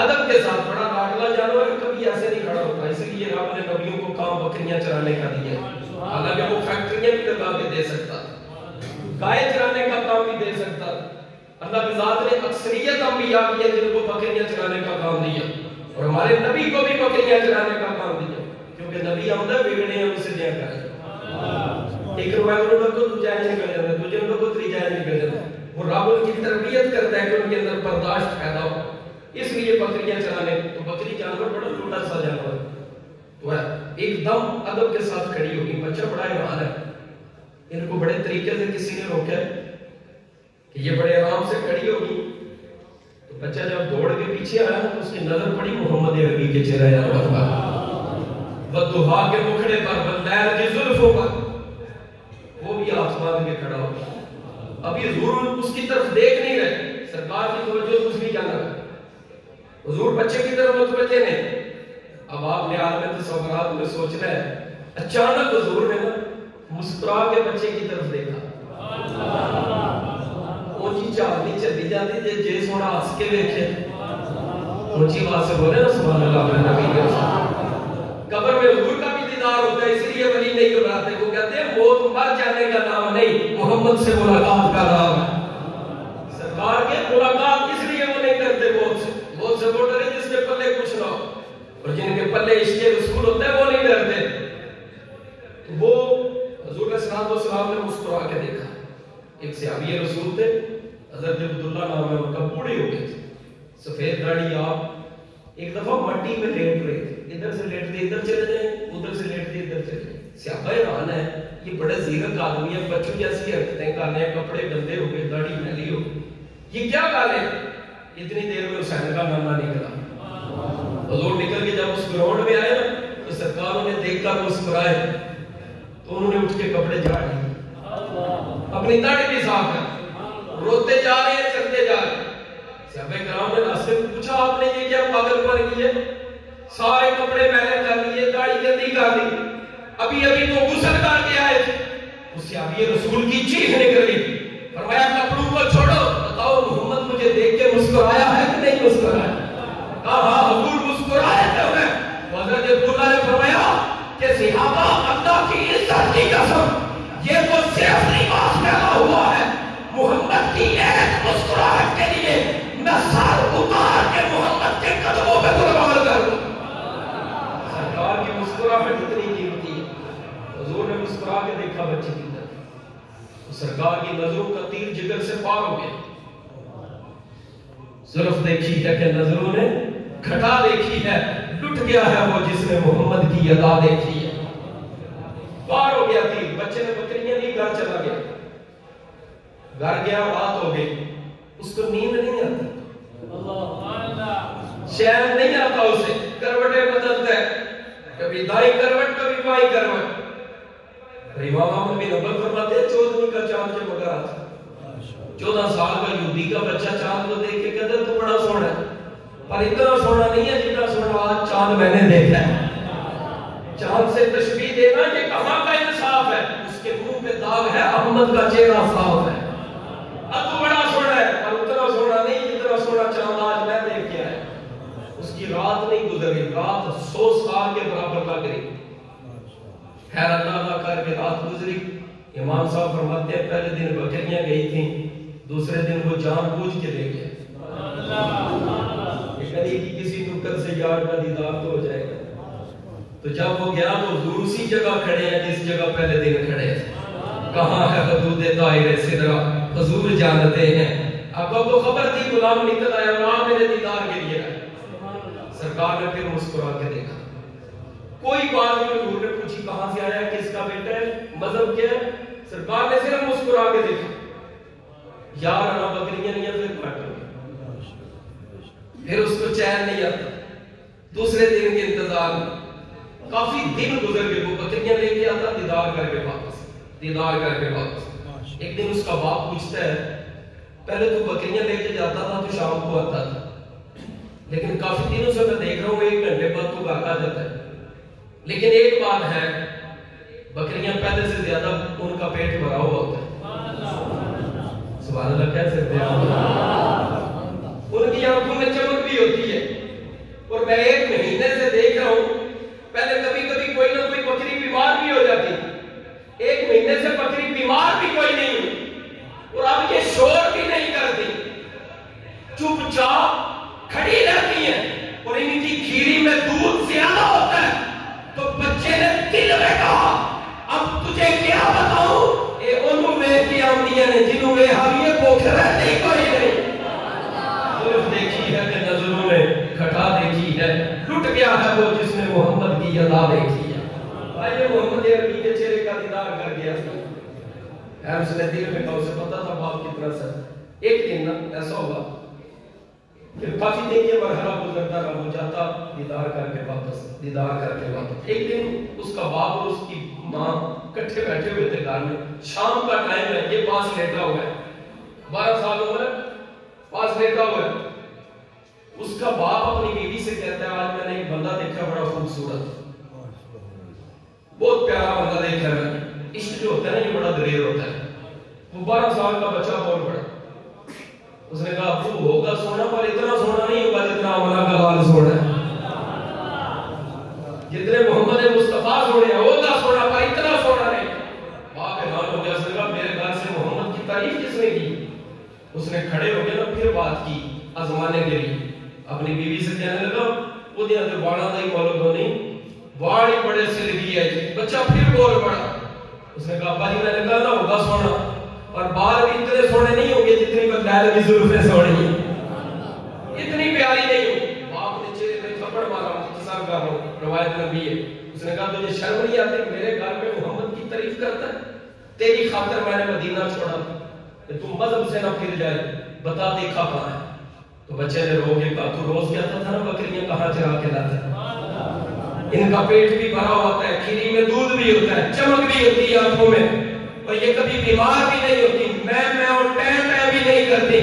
ادب کے ساتھ، بڑا لاڈلا جانور کبھی ایسے نہیں کھڑا ہوتا، اس لیے رب نے نبیوں کو کام بکریاں چرانے کا دیا ہے۔ حالانکہ وہ فیکٹریاں بھی لگا کے دے سکتا، گائے چرانے کا کام بھی دے سکتا، اللہ کی ذات نے اکثریت انبیاء کی ہے جن کو بکریاں چرانے کا کام دیا، اور ہمارے نبی کو بھی بکریاں چرانے کا کام دیا، کیونکہ نبی آمدہ بگڑے ہیں اسے دیا کریں۔ ایک روایت انہوں کو دو جائز نکل جاتا ہے، دوجہ انہوں کو تری جائز نکل جاتا ہے۔ وہ رب ان کی تربیت کرتا ہے کہ ان کے اندر برداشت پیدا ہو، اس لیے بکریاں چرانے۔ تو بکری جانور بڑا چھوٹا سا جانور تو ہے، ایک دم ادب کے ساتھ کھڑی ہوگی، بچہ بڑا حیران ہے، ان کو بڑے طریقے سے کسی نے روکا کہ یہ بڑے آرام سے کھڑی ہوگی۔ تو بچہ جب دوڑ کے پیچھے آیا تو اس کی نظر پڑی محمد عربی کے چہرے انور پر، بدوہا کے مکھڑے پر، بندیر کی زلفوں پر، وہ بھی ہاتھ باندھ کے کھڑا ہو۔ اب یہ حضور اس کی طرف دیکھ نہیں رہے، سرکار کی توجہ دوسری جانب، حضور بچے کی طرف متوجہ نہیں۔ اب آپ نے عالم تصورات میں سوچنا ہے، اچانک حضور نے مسکرا کے بچے کی طرف دیکھا، اونچی چال نہیں چلی جاتی جے جے سونا ہنس کے دیکھے، اونچی آواز سے بولے نا سبحان اللہ میرے نبی کے رسول۔ قبر میں حضور کا بھی دیدار ہوتا ہے، اس لیے ولی نہیں گھبراتے، وہ کہتے ہیں موت مر جانے کا نام نہیں، محمد سے ملاقات کا نام ہے۔ سرکار کے ملاقات اس لیے وہ نہیں کرتے موت سے، موت سے وہ ڈرے جس کے پلے کچھ نہ ہو، اور جن کے پلے عشق رسول ہوتا ہے وہ نہیں ڈرتے۔ تو وہ حضور علیہ السلام نے مسکرا کے دیکھا، ایک صحابی رسول تھے حضرت عبداللہ نام ہے ان کا، بوڑھے ہو گئے تھے، سفید داڑھی، آپ ایک دفعہ مٹی میں لیٹ رہے تھے، ادھر سے لیٹتے ادھر چلے جائیں، ادھر سے لیٹتے ادھر چلے جائیں۔ صحابہ حیران ہے، یہ بڑے زیرک آدمی ہے، بچوں جیسی حرکتیں کر رہے ہیں، کپڑے گندے ہو گئے، داڑھی میلی ہو گئی، یہ کیا کر رہے ہیں؟ اتنی دیر میں حسین کا نامہ نکلا۔ حضور نکل کے جب اس گراؤنڈ میں آئے نا تو سرکار انہیں دیکھ کر مسکرائے، تو انہوں نے اٹھ کے کپڑے جھاڑ لیے، اپنی داڑھی بھی صاف کر، روتے جا رہے ہیں، چلتے جا رہے ہیں۔ صحابہ کرام نے راستے میں پوچھا آپ نے یہ کیا پاگل پن کی ہے؟ سارے کپڑے میلے کر لیے، داڑھی گندی کر لی، ابھی تو غسل کر کے آئے تھے۔ اس صحابی رسول کی چیخ نکل گئی، فرمایا کپڑوں کو چھوڑو، بتاؤ محمد مجھے دیکھ کے مسکرایا ہے کہ نہیں مسکرایا؟ کہا ہاں حضور مسکرائے تھے ہمیں۔ حضرت عبداللہ نے فرمایا کہ صحابہ اللہ کی عزت کی قسم یہ تو صرف لباس پہنا ہوا ہے، محمد کی ایک مسکراہٹ کے لیے میں سر اتار کے محمد کے قدموں پہ قربان کر دوں۔ سرکار کی مسکراہٹ اتنی قیمتی ہے۔ حضور نے مسکرا کے دیکھا بچے کی طرف، سرکار کی نظروں کا تیر جگر سے پار ہو گیا۔ صرف دیکھی ہے کہ نظروں نے گھٹا دیکھی ہے، لٹ گیا ہے وہ جس نے محمد کی ادا دیکھی ہے۔ پار ہو گیا تیر، بچے نے بکریاں لی، گھر چلا گیا، گھر گیا، رات ہو گئی، اس کو نیند نہیں آتی، چین نہیں آتا، اسے کروٹیں بدلتا ہے، کبھی دائیں کروٹ کبھی بائیں کروٹ۔ امام احمد بن حنبل فرماتے ہیں 14ویں کا چاند جب اگر آتا، 14 سال کا یہودی کا بچہ چاند کو دیکھ کے کہتا ہے تو بڑا سونا ہے، پر اتنا سونا نہیں ہے جتنا سونا آج چاند میں نے دیکھا ہے۔ چاند سے تشبیہ دینا یہ کہاں کا انصاف ہے؟ اس کے منہ پہ داغ ہے، احمد کا چہرہ صاف ہے، اب تو بڑا سونا ہے، پر اتنا سونا نہیں جتنا سونا چاند آج میں دیکھ کے آیا۔ اس کی رات نہیں گزری، رات 100 سال کے برابر لگ رہی، خیر اللہ کر کے رات گزری۔ امام صاحب فرماتے ہیں پہلے دن بکریاں گئی تھیں، دوسرے دن وہ جان بوجھ کے لے گئے، کسی نکر سے یار کا دیدار تو ہو جائے گا۔ تو جب وہ گیا تو حضور اسی جگہ کھڑے ہیں جس جگہ پہلے دن کھڑے ہیں۔ کہاں ہے حدود دائرے سدرہ، حضور جانتے ہیں۔ اب کو خبر تھی غلام نکل آیا، غلام میرے دیدار کے لیے آیا۔ سرکار نے پھر مسکرا کے دیکھا، کوئی بات نہیں، حضور نے پوچھی کہاں سے آیا، کس کا بیٹا ہے، مذہب کیا ہے؟ سرکار نے صرف مسکرا کے دیکھا، یار انا بکریاں نہیں ہیں، پھر کاٹ لو۔ پھر اس کو چین نہیں آتا، دوسرے دن کے انتظار میں کافی دن گزر گئے، وہ بکریاں لے کے آتا، دیدار کر کے واپس۔ ایک دن اس کا باپ پوچھتا ہے، پہلے تو بکریاں لے کے جاتا تھا تو شام کو آتا تھا، لیکن کافی دنوں سے میں دیکھ رہا ہوں 1 گھنٹے بعد تو گھر آ جاتا ہے. لیکن ایک بات ہے، بکریاں پہلے سے زیادہ ان کا پیٹ بھرا ہوا ہوتا ہے. سبحان اللہ کہہ سکتے ہیں. ان کی آنکھوں میں چمک بھی ہوتی ہے. اور میں 1 مہینے سے دیکھ رہا ہوں، پہلے کبھی کبھی کوئی نہ کوئی بکری بیمار بھی ہو جاتی، 1 مہینے سے بکری بیمار بھی کوئی نہیں ہوئی، اور اب یہ شور بھی نہیں کرتی، چپ چاپ کھڑی رہتی ہیں. اور ان کی کھیری میں دودھ زیادہ ہوتا ہے. تو بچے نے دل میں کہا اب تجھے کیا بتاؤں، اے انہوں میں کی آمدیاں نے جنہوں میں ہمیے پوکھ رہتے کوئی نہیں. صرف دیکھی ہے کہ نظروں نے کھٹا دیکھی ہے، لٹ گیا ہے وہ جس نے محمد کی ادا دیکھی ہے. آئیے محمد عربی کے چہرے کا دیدار کر گیا. ہے اس نے دل میں کہا، اسے پتا تھا باپ کتنا سچ. ایک دن نا ایسا ہوا کہ کافی دن یہ مرحلہ گزرتا رہا، وہ جاتا دیدار کر کے واپس، دیدار کر کے واپس. ایک دن اس کا باپ اور اس کی ماں کٹھے بیٹھے ہوئے تھے گھر میں. شام کا ٹائم ہے، یہ پاس لیٹا ہوا ہے، 12 سال عمر ہے، پاس لیٹا ہوا ہے. اس کا باپ اپنی بیوی سے کہتا ہے آج میں نے ایک بندہ دیکھا بڑا خوبصورت، بہت پیارا بندہ دیکھا ہے. عشق جو ہوتا ہے نا یہ بڑا دلیر ہوتا ہے. وہ 12 سال کا بچہ بول پڑا. اس نے کہا ابو ہوگا سونا پر اتنا سونا نہیں ہوگا جتنا عمرہ کا حال سونا ہے، جتنے محمد مصطفیٰ سونے ہیں ہوگا سونا پر اتنا سونا نہیں. باپ حیران ہو گیا. اس نے کہا میرے گھر سے محمد کی تعریف کس نے کی؟ اس نے کھڑے ہو گیا نا پھر بات کی آزمانے کے لیے. اپنی بیوی سے کہنے لگا وہ دیا تو باڑا دا ہی بولو تو نہیں باڑ ہی بڑے سے لگی ہے جی. بچہ پھر بول پڑا. اس نے کہا ابا جی میں نے کہا نہ ہوگا سونا، اور بال بھی اتنے سونے نہیں ہوں گے جتنی بغیر کی زلفیں سوڑی ہیں، اتنی پیاری نہیں ہوگی. باپ نے چہرے پہ تھپڑ مارا، مختصر کر رہا ہوں، روایت نبی ہے. اس نے کہا تجھے شرم نہیں آتی میرے گھر میں محمد کی تعریف کرتا ہے؟ تیری خاطر میں نے مدینہ چھوڑا کہ تم مذہب سے نہ پھر جائے، بتا دیکھا کہاں ہے. تو بچے نے رو کے کہا تو روز کہتا تھا نا بکریاں کہاں چرا کے لاتا ہے. ان کا پیٹ بھی بھرا ہوتا ہے، کھیری میں دودھ بھی ہوتا ہے، چمک بھی ہوتی ہے آنکھوں میں، اور یہ کبھی بیمار بھی نہیں ہوتی، میں اور ٹیں بھی نہیں کرتی.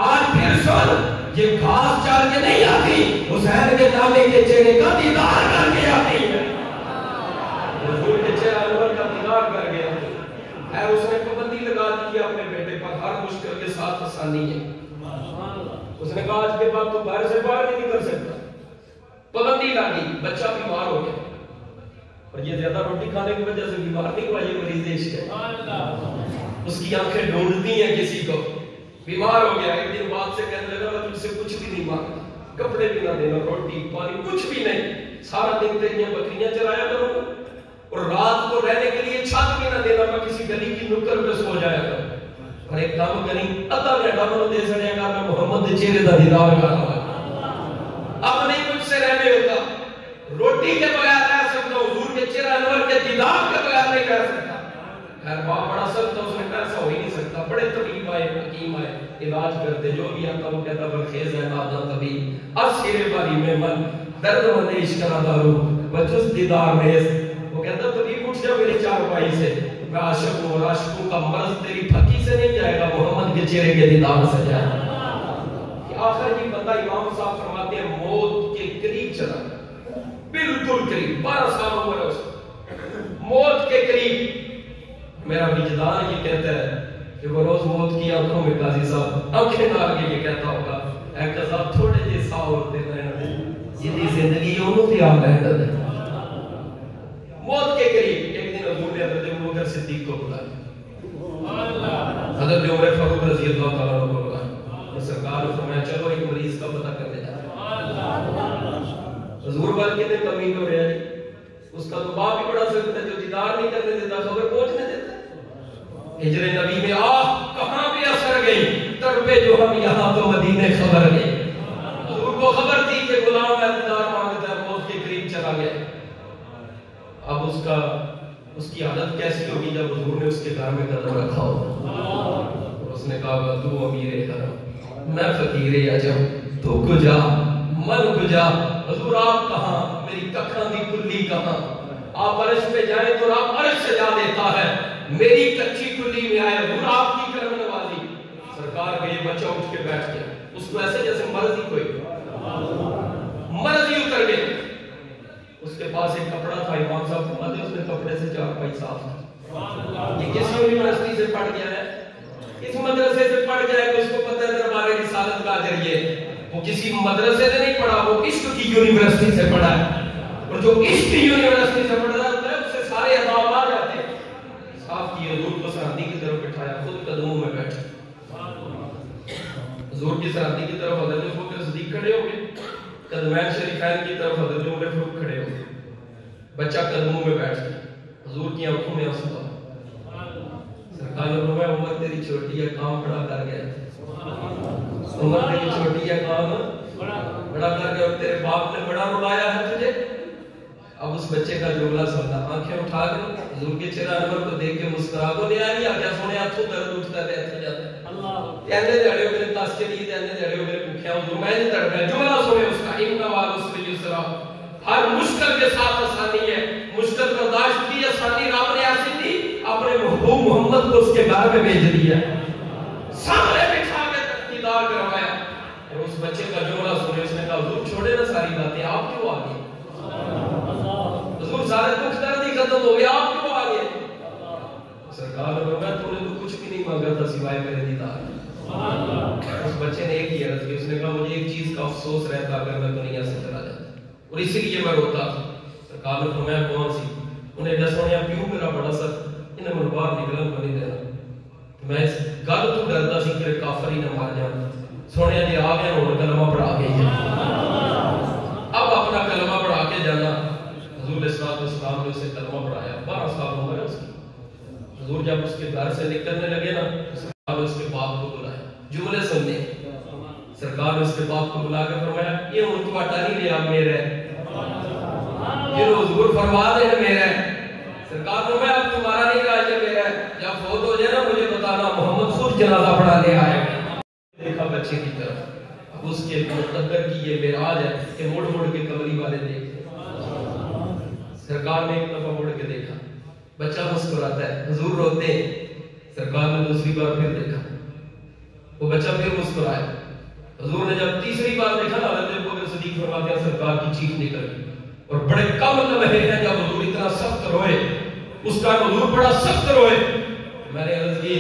آج پھر سن یہ گھاس چار کے نہیں آتی، حسین کے نامے کے چہرے کا دیدار کر کے آتی ہے. حضور کے چہرہ انور کا دیدار کر گیا ہے. اس نے پابندی لگا دی ہے اپنے بیٹے پر، ہر مشکل کے ساتھ آسانی ہے. اس نے کہا آج کے بعد تو باہر سے باہر نہیں نکل سکتا. پابندی لگی، بچہ بیمار ہو گیا، اور یہ زیادہ روٹی کھانے کی وجہ سے بیمار نہیں ہوا، یہ مریض عشق ہے. اس کی آنکھیں ڈھونڈتی ہیں کسی کو. بیمار ہو گیا، ایک دن بعد سے کہنے لگا میں تجھ سے کچھ بھی نہیں مانگتا، کپڑے بھی نہ دینا، روٹی پانی کچھ بھی نہیں، سارا دن تیریاں بکریاں چرایا کروں گا، اور رات کو رہنے کے لیے چھت بھی نہ دینا، میں کسی گلی کی نکڑ پہ سو جایا کروں. اور ایک کام کریں ادھا گھنٹہ میں دے سڑے گا میں محمد کے چہرے کا دیدار کر رہا. اب نہیں کچھ سے رہنے ہوتا، روٹی کے بغیر رہ سکتا ہوں، حضور کے چہرہ انور کے دیدار کے بغیر نہیں رہ سکتا. خیر باپ بڑا سخت تھا، اس نے کہا ایسا ہو ہی نہیں سکتا. بڑے طبیب آئے، حکیم آئے، علاج کرتے، جو بھی آتا وہ کہتا برخیز ہے ناداں طبیب اسیر باری میں من درد مند عشق نہ دارو بجز دیدار نیز. وہ کہتا طبیب اٹھ جا میری چارپائی سے، میں عاشق ہوں، اور عاشقوں کا مرض تیری پھکی سے نہیں جائے گا، محمد کے چہرے کے دیدار سے جائے گا. آخر کی بندہ امام صاحب فرماتے ہیں موت کے قریب چلا، بالکل قریب، 12 سال عمر ہے اس کو، موت کے قریب. میرا وجدان یہ کہتا ہے کہ وہ روز موت کی آنکھوں میں قاضی صاحب آنکھیں ڈال کے یہ کہتا ہوگا اے قضا تھوڑے جے سا ہوتے رہنا دے، جدی زندگی انہوں تھی آپ رہنا دے. موت کے قریب. ایک دن حضور نے حضرت ابوبکر صدیق کو بلایا، حضرت عمر فاروق رضی اللہ تعالیٰ عنہ کو بلایا. سرکار نے فرمایا چلو ایک مریض کا پتہ کرنے جاتے. حضور بال کتنے کمی ہو رہے ہیں، اس کا تو باپ بھی بڑا سخت ہے جو دیدار نہیں کرنے دیتا، خبر پہنچنے دیتا. ہجر نبی میں کہاں بھی اثر گئی تربے جو ہم یہاں تو مدینے خبر گئی. حضور کو خبر تھی کہ غلام دیدار مانگتا ہے، موت کے قریب چلا گیا. اب اس کی حالت کیسی ہوگی جب حضور نے اس کے گھر میں قدم رکھا ہو. اس نے کہا تو امیر حرم، میں فقیر عجم، تو کجا من کجا. حضور آپ کہاں، میری ککھاں دی کلی کہاں. آپ عرش پہ جائیں تو آپ عرش سجا دیتا ہے، میری کچی کلی میں آئے حضور آپ کی کرم نوازی. سرکار کے یہ بچہ اٹھ کے بیٹھ گیا، اس کو ایسے جیسے مرض ہی کوئی. مرض ہی اتر گئے. اس کے پاس ایک کپڑا تھا, امام صاحب فرماتے ہیں اس نے کپڑے سے 4 پائی صاف کیا. یہ کس یونیورسٹی سے پڑھ گیا ہے, اس مدرسے سے پڑھ گیا ہے کہ اس کو پتہ ہے دربار رسالت کا اجر یہ ہے. وہ کسی مدرسے سے نہیں پڑھا, وہ عشق کی یونیورسٹی سے پڑھا ہے. اور جو عشق کی یونیورسٹی سے پڑھ رہا ہوتا ہے اس سے سارے عذاب آ جاتے ہیں. صاف کی حضور کو سرحدی کی طرف بٹھایا, خود قدموں میں بیٹھے. حضور کی سرحدی کی طرف حضرت ابوبکر صدیق کھڑے ہو گئے, قدمین شریفین کی طرف حضرت عمر فاروق کھڑے ہو گئے. بچہ قدموں میں بیٹھ گیا, حضور کی آنکھوں میں آنسو آ. سرکار نے فرمایا عمر تیری چھوٹی ہے, کام بڑا کر گیا. عمر تیری چھوٹی ہے, کام بڑا کر گیا, اور تیرے باپ نے بڑا رلایا ہے تجھے. اب اس بچے کا جملہ سننا, آنکھیں اٹھا کر حضور کے چہرہ انور کو دیکھ کے مسکرا کو لے آیا. کیا سنے ہاتھوں درد اٹھتا ہے, ہو جاتا ہے. کہنے جڑے ہو میرے تاس کے لیے, کہنے جڑے ہو میرے بھوکھیا حضور میں نہیں تڑپ ہے. جملہ سنے اس کا, ان نوال اس میں یسرا, ہر مشکل کے ساتھ آسانی ہے. مشکل برداشت کی آسانی رب نے ایسی دی, اپنے محبوب محمد کو اس کے گھر میں بھیج دیا, سامنے بٹھا کے تقدیدار کروایا. اور اس بچے کا جملہ سنے, اس نے کہا حضور چھوڑے نا ساری باتیں, آپ کیوں آ گئے؟ حضور سارے دکھ درد ہی ختم ہو گیا, آپ کیوں آ گئے؟ سرکار نے فرمایا تو نے تو کچھ بھی نہیں مانگا تھا سوائے میرے دیدار. اس بچے نے ایک ہی عرض کی, اس نے کہا مجھے ایک چیز کا افسوس رہتا اگر میں دنیا سے چلا جاتا, اور اسی لیے میں روتا تھا. سرکار نے فرمایا کون سی؟ انہیں کہا سونیا پیو میرا بڑا سر, انہیں من باہر نکلن کو نہیں دینا. میں اس گل تو ڈرتا سی کہ کافر ہی نہ مار جانا. سونیا جی آ گیا ہوں کلمہ پڑھا کے ہی اب اپنا کلمہ پڑھا کے جانا. حضور علیہ السلام نے اسے کلمہ پڑھایا, 12 سال عمر ہے اس کی. حضور جب اس کے گھر سے نکلنے لگے نا, سرکار نے اس کے باپ کو بلایا. جملے سننے, سرکار نے اس کے باپ کو بلا کے فرمایا یہ ان کو اٹا نہیں لیا, میرا ہے. یہ حضور فرما دے میرا ہے. سرکار نے فرمایا اب تمہارا نہیں رہا, یہ میرا ہے. جب فوت ہو جائے نا مجھے بتانا, محمد خود جنازہ پڑھانے آئے. دیکھا بچے کی طرف, اب اس کے مقدر کی یہ معراج ہے کہ مڑ مڑ کے قبری والے دیکھتے. سرکار نے ایک دفعہ مڑ کے دیکھا, بچہ مسکراتا ہے, حضور روتے ہیں. سرکار نے دوسری بار پھر دیکھا, وہ بچہ پھر مسکرایا. حضور نے جب تیسری بار دیکھا نا, حضرت ابوبکر صدیق فرماتے ہیں سرکار کی چیخ نکل گئی. اور بڑے کم لمحے ہیں جب حضور اتنا سخت روئے, اس کا حضور بڑا سخت روئے. میں نے عرض کی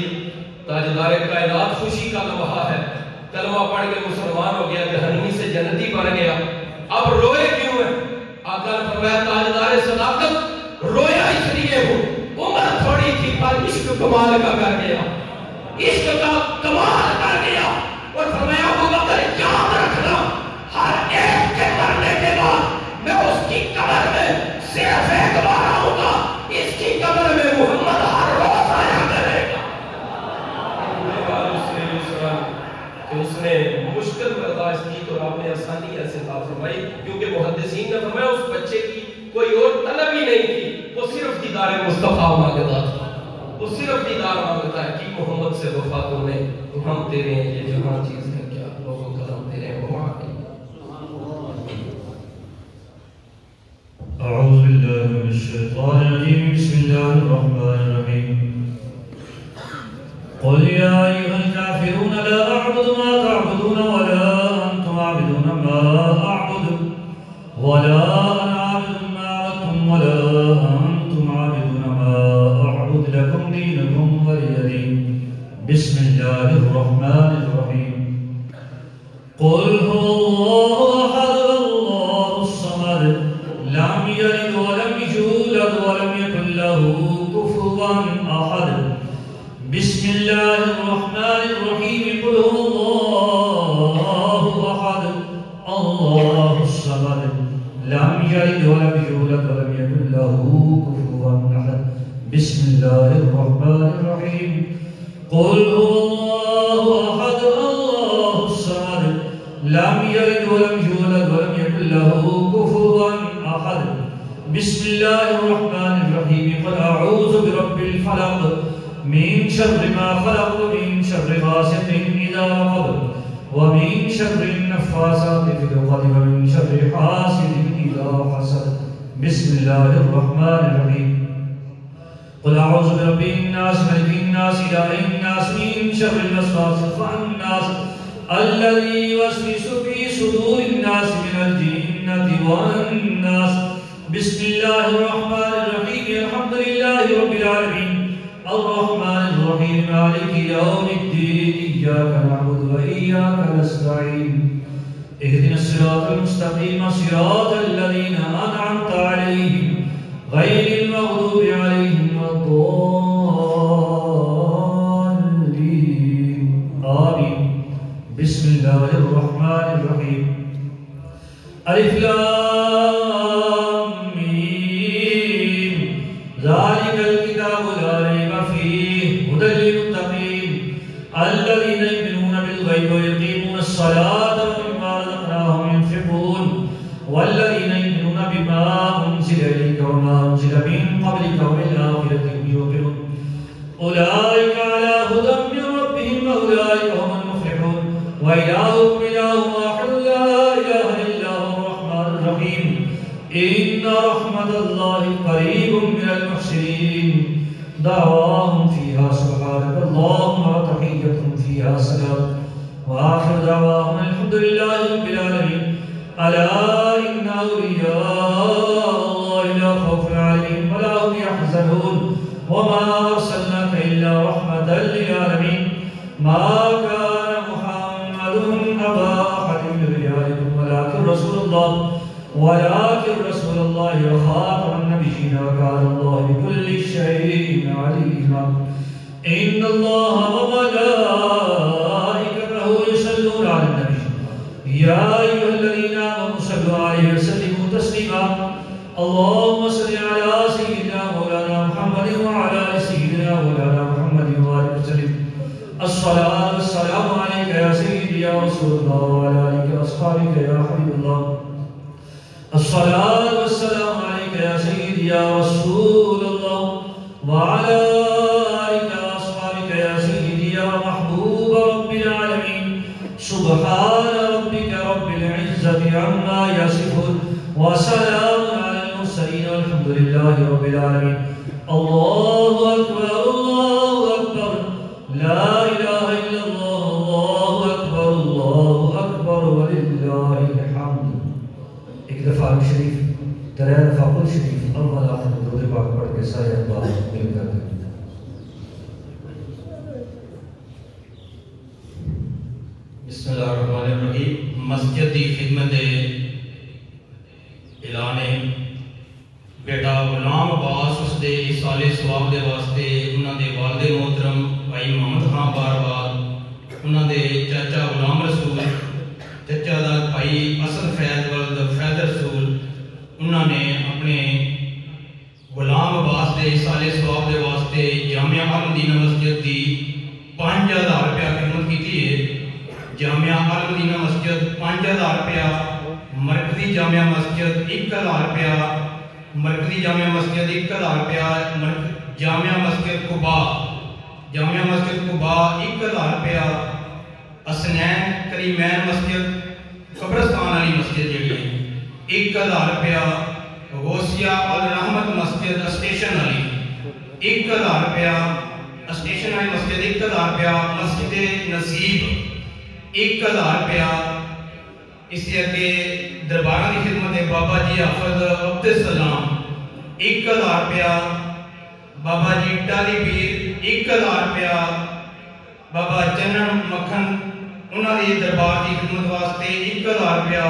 تاجدار کائنات خوشی کا لمحہ ہے, کلمہ پڑھ کے مسلمان ہو گیا, جہنمی سے جنتی بن گیا, اب روئے کیوں ہے؟ آقا نے فرمایا تاجدار صداقت رویا اس لیے ہو, عمر تھوڑی تھی پر عشق کمال کا کر گیا, عشق کا کمال کر گیا. اور فرمایا ابوبکر یاد رکھنا, ہر ایک کے مرنے کے بعد میں اس کی قبر میں صرف ایک بار آؤں گا, اس کی قبر میں محمد ہر روز آیا کرے گا. اس نے مشکل برداشت کی تو آپ نے آسانی ایسے عطا فرمائی, کیونکہ محدثین نے فرمایا اس بچے کی کوئی اور طلب ہی نہیں تھی, وہ صرف دیدار مصطفیٰ مانگتا تھا, وہ صرف دیدار مانگتا ہے کہ محمد سے وفا تو نے, تو ہم تیرے ہیں, یہ جہاں چیز ہے کیا لوگوں کا ہم تیرے ہیں وہ آگئی. اعوذ باللہ من الشیطان الرجیم, بسم اللہ الرحمن الرحیم. قل یا ایھا الکافرون لا اعبد ما تعبدون ولا انتم عابدون ما اعبد ولا انا عابد ما عبدتم ولا انتم عابدون ما اعبد لكم دينكم ولي دين. بسم الله الرحمن الرحيم. قل هو الله احد الله الصمد لم يلد ولم يولد ولم يكن له كفوا احد. بسم الله الرحمن الرحيم. قل هو الله احد الله الصمد لم يلد ولم يولد ولم يكن له كفوا احد. بسم الله الرحمن الرحيم. قل هو الله احد الله الصمد لم يلد ولم يولد ولم يكن له كفوا احد. بسم الله الرحمن الرحيم. قل اعوذ برب الفلق من شر ما خلق ومن شر غاسق إذا وقب ومن شر النفاثات في العقد ومن شر حاسد إذا حسد. بسم الله الرحمن الرحيم. قل أعوذ برب الناس ملك الناس إله الناس من شر الوسواس الخناس الذي يوسوس في صدور الناس من الجنة والناس. بسم الله الرحمن الرحيم. الحمد لله رب العالمين الرحمن الرحيم مالك يوم الدين. إياك نعبد وإياك نستعين. اهدنا الصراط المستقيم صراط الذين أنعمت عليهم غير المغضوب عليهم ولا الضالين. آمين. بسم الله الرحمن الرحيم. ألف لام ميم. ذلك الكتاب لا ريب فيه هدى للمتقين الذين يؤمنون بالغيب ويقيمون الصلاة ومما رزقناهم ينفقون والذين يؤمنون بما أنزل إليك وما أنزل من قبلك وبالآخرة هم يوقنون أولئك على هدى من ربهم وأولئك هم المفلحون. وإلهكم إله واحد لا إله إلا هو الرحمن الرحيم. إن رحمة الله قريب من المحسنين. دعواهم فيها سبحانك اللهم وتحيتهم فيها سلام وآخر دعواهم الحمد لله رب العالمين. ألا إن أولياء الله لا خوف عليهم ولا هم يحزنون. وما أرسلناك إلا رحمة للعالمين. ما كان محمد أبا أحد من رجالكم ولكن رسول الله وخاتم النبيين وكان الله بكل شيء عليما. إن الله وملائكته يصلون على النبي يا أيها الذين آمنوا صلوا عليه وسلموا تسليما. اللهم صل على سيدنا مولانا محمد وعلى آل سيدنا مولانا محمد وآله وسلم. الصلاة والسلام عليك يا سيدي يا رسول الله وعلى آلك وأصحابك يا حبيب الله. الصلاة والسلام عليك يا سيدي يا رسول الله وعلى آلك وأصحابك يا سيدي يا محبوب رب العالمين. سبحان ربك رب العزة عما يصفون وسلام على المرسلين والحمد لله رب العالمين. الله أكبر الله أكبر لا إله إلا الله. الله أكبر الله أكبر ولله الحمد. ایک دفعہ شریف ترے دفعہ قل شریف اول آخر درود پاک پڑھ کے سارے احباب مل کر دیں. بسم اللہ الرحمن الرحیم. مسجد دی خدمت اعلان بیٹا غلام عباس اس دے سال ثواب دے واسطے انہاں دے والد محترم بھائی محمد خان بار انہاں دے چاچا غلام رسول چچا دا بھائی اصل فیض ولد فیض رسول انہوں نے اپنے غلام عباس دے سال ثواب دے واسطے جامعہ المدینہ مسجد دی 5000 روپیہ خدمت کی ہے. جامعہ المدینہ مسجد 5000 روپیہ. مرکزی جامعہ مسجد 1000 روپیہ. مرکزی جامعہ مسجد 1000 روپیہ. جامعہ مسجد قباء 1000 روپیہ. اسنین کریمین مسجد قبرستان والی مسجد جڑی ہے 1000 روپیہ. غوثیہ الرحمت مسجد اسٹیشن والی 1000 روپیہ. اسٹیشن والی مسجد 1000 روپیہ. مسجد نصیب 1000 روپیہ. اس سے اگے دربارہ کی خدمت ہے بابا جی حافظ عبد السلام 1000 روپیہ. بابا جی ٹالی پیر 1000 روپیہ. بابا چنن مکھن انہوں نے دربار کی خدمت واسطے 1000 روپیہ.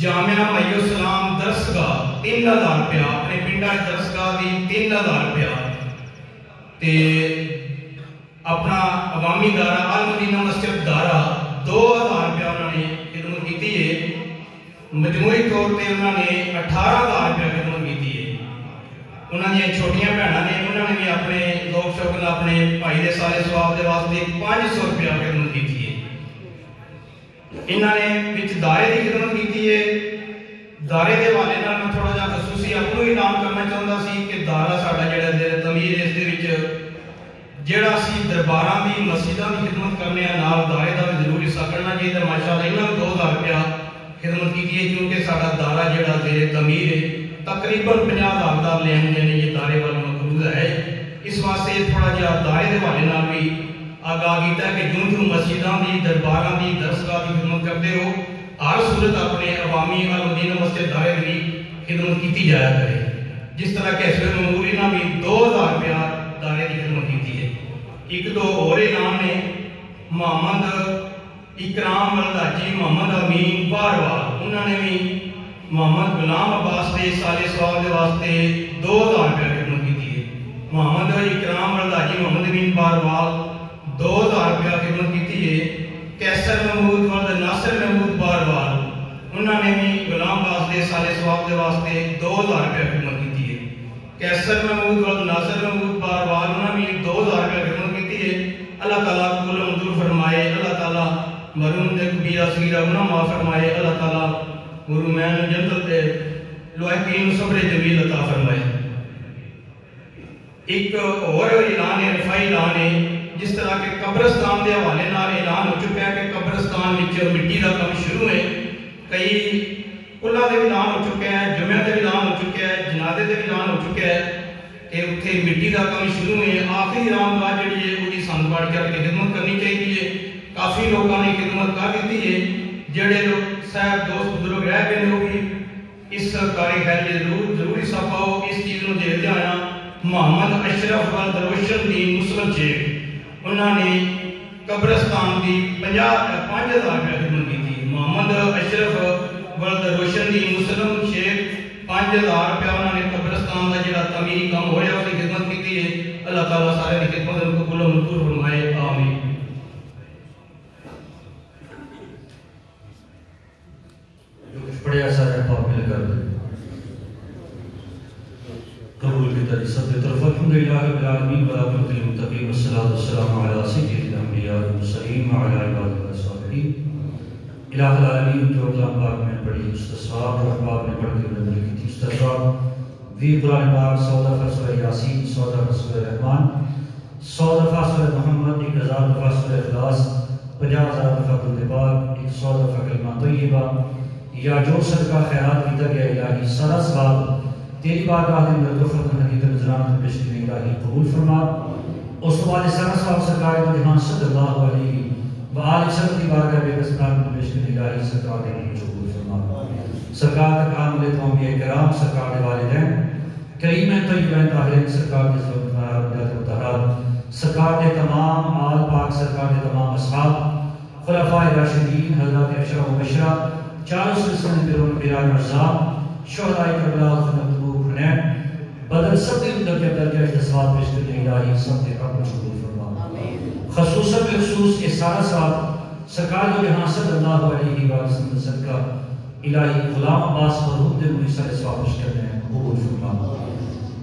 جامعہ مہیو سلام درسگاہ 3000 روپیہ. اپنے پنڈا درسگاہ کی 3000 روپیہ. تے اپنا عوامی دارہ المدینہ مسجد دارہ 2000 روپیہ انہوں نے خدمت کی ہے. مجموعی طور پہ انہوں نے 18000 روپیہ خدمت کی ہے. انہوں نے چھوٹیاں بہنوں نے انہوں نے بھی اپنے لوگ شوقن اپنے بھائی دے سارے ثواب دے واسطے 500 روپیہ خدمت کی ہے. انہوں نے وچ دارے کی خدمت کی ہے. دارے دے والے نال میں تھوڑا جہا خصوصی اپنوں ہی نام کرنا چاہتا سی کہ دارا ساڈا جڑا زیر تمیر اس دے وچ جڑا سی درباراں دی مسجداں دی خدمت کرنے نال دارے دا ضرور حصہ کرنا چاہیے. ماشاءاللہ انہاں 2000 روپیہ خدمت کی ہے کیونکہ ساڈا دارا جڑا زیر تمیر ہے تقریباً 50,000 دا لین دین یہ دارے والا مقروض ہے. اس واسطے تھوڑا جہا دارے دے والے نال بھی آگاہ کیتا ہے کہ جوں مسجداں دی درباراں دی درسگاہ دی خدمت کرتے ہو ہر صورت اپنے عوامی المدینہ مسجد دارے دی خدمت کیتی جایا کرے. جس طرح کہ حسب معمولی نے بھی 2000 روپیہ دارے کی خدمت کی ہے. ایک دو اور اعلان نے محمد اکرام الحاجی محمد امین باروال انہوں نے بھی محمد غلام عباس کے سال سوال کے واسطے 2000 روپیہ خدمت کی ہے. محمد اکرام الحاجی محمد امین باروال 2000 روپیہ خدمت کی ہے. کیسر محمود ولد ناصر محمود باروال انہوں نے بھی غلام عباس کے سال سوال کے واسطے 2000 روپیہ خدمت کی ہے. کیسر محمود ولد ناصر محمود باروال انہوں نے بھی 2000 روپیہ خدمت کی ہے. اللہ تعالیٰ قبول منظور فرمائے. اللہ تعالیٰ مرحوم دے کبیرہ صغیرہ گناہ معاف فرمائے. اللہ تعالیٰ مرحومین جنت دے لواحقین صبر جمیل عطا فرمائے. ایک اور اعلان ہے رفائی اعلان ہے. جس طرح کہ قبرستان دے حوالے نال اعلان ہو چکا ہے کہ قبرستان وچ مٹی دا کام شروع ہے. کئی کلا دے اعلان ہو چکا ہے, جمعہ دے اعلان ہو چکا ہے, جنازے دے اعلان ہو چکا ہے کہ اتنے مٹی کا کام شروع ہے. آخری رامدار جڑی ہے وہ سن پڑھ کر کے خدمت کرنی چاہیے. کافی لوگوں نے خدمت کر دیتی ہے. جڑے لوگ صاحب دوست بزرگ رہ گئے وہ بھی اس کاری خیر ضرور حصہ پاؤ. اس چیز کو دیکھتے آیا محمد اشرف ولد روشن دین مسلم شیخ انہوں نے قبرستان کی 5000 روپیہ خدمت کی تھی. محمد اشرف ولد روشن دین مسلم شیخ 5000 روپیہ انہوں نے قبرستان کا جڑا تعمیری کام ہو رہا اس کی خدمت کی ہے. اللہ تعالیٰ سارے کی خدمت کو قبول منظور فرمائے. آمین. جو کچھ پڑھیا سارے پاک مل کر قبول کی طرح سب طرف الحمدللہ رب العالمین والعاقبۃ للمتقین والصلاۃ والسلام علی سید الانبیاء والمرسلین وعلی عبادہ الصالحین. الہ العالمین جو کلام پاک میں پڑھی استصواب اور احباب میں پڑھ کے نظر کی تھی استصواب وی قرآن پاک 100 دفعہ سورہ یاسین, 100 دفعہ سورہ رحمان, 100 دفعہ سورہ محمد, 1000 دفعہ سورہ اخلاص, 50,000 دفعہ درود پاک, 100 دفعہ کلمہ طیبہ یا جو صدقہ خیرات کیتا گیا الہی سارا ثواب تیری بارگاہ میں لطف حقیقت نظران پیش کرنے الہی قبول فرما. اس کے بعد سارا ثواب سرکار دو جہان صلی اللہ علیہ وآلہ وسلم کی بارگاہ میں بسکار میں پیش کرنے الہی سرکار دے قبول فرما. سرکار تک عام لیتا ہوں انبیاء کرام, سرکار دے والدین کریمین طیبین طاہرین, سرکار دے زوجات مطہرات, سرکار دے تمام آل پاک, سرکار دے تمام اصحاب خلفاء راشدین حضرات اشرا و بشرا, چاروں سلسلے پیرون پیران ارزام, شہداء کربلا, خندق حنین, بدر سب کے اندر کے درجہ احتساب پیش کرنے الہی سب کے قبول قبول فرما. خصوصاً بخصوص یہ سارا صاحب سرکار دو جہاں صلی اللہ علیہ وسلم صدقہ الہی غلام عباس مرحوم دے ہوئی سارے ثواب پیش کرنے قبول فرما.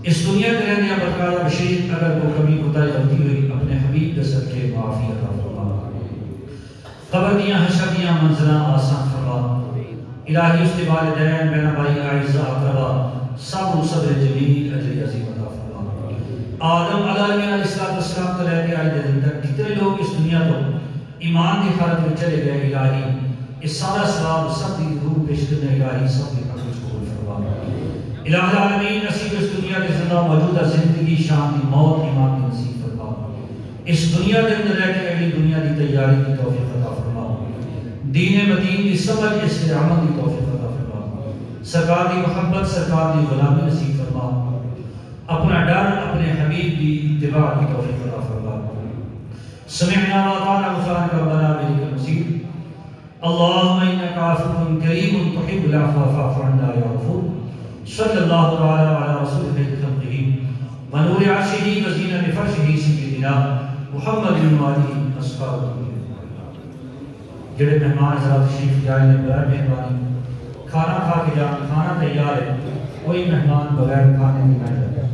اس دنیا کے رہنے برقرار بشیر اگر وہ کمی کوتاہی غلطی ہوئی اپنے حبیب کے صدقے معافی عطا فرما. قبر دیاں حشر دیاں منزلاں آسان فرما. الہی اس کے والدین بہن بھائی اعزاء اقربا سب صبر جمیل اجر عظیم عطا فرما. آدم علیہ السلام تو رہتے آج دن تک کتنے لوگ اس دنیا تو ایمان کی حالت میں چلے گئے الہی اس سارا ثواب سب کی روح پیش کرنے الہی سب کے قبول قبول فرما. الہ العالمین نصیب اس دنیا کے زندہ موجودہ زندگی شان کی موت ایمان کی نصیب فرما. اس دنیا کے اندر رہ کے اگلی دنیا کی تیاری کی توفیق عطا فرما. دین مدین کی سمجھ اس کے عمل کی توفیق عطا فرما. سرکار کی محبت سرکار کی غلامی نصیب فرما. اپنا ڈر اپنے حبیب کی اتباع کی توفیق عطا فرما. سمعنا واطعنا غفرانک ربنا وإلیک المصیر. اللهم انك عفو كريم تحب العفو فاعف عنا يا غفور. صلی اللہ تعالی علی رسول خلقہ ونور عرشہ وزینۃ فرشہ سیدنا محمد وآلہ اصحابہ. جڑے مہمان حضرات تشریف لائے ہیں بغیر مہربانی کھانا کھا کے جان. کھانا تیار ہے, کوئی مہمان بغیر کھانے نہیں آئے.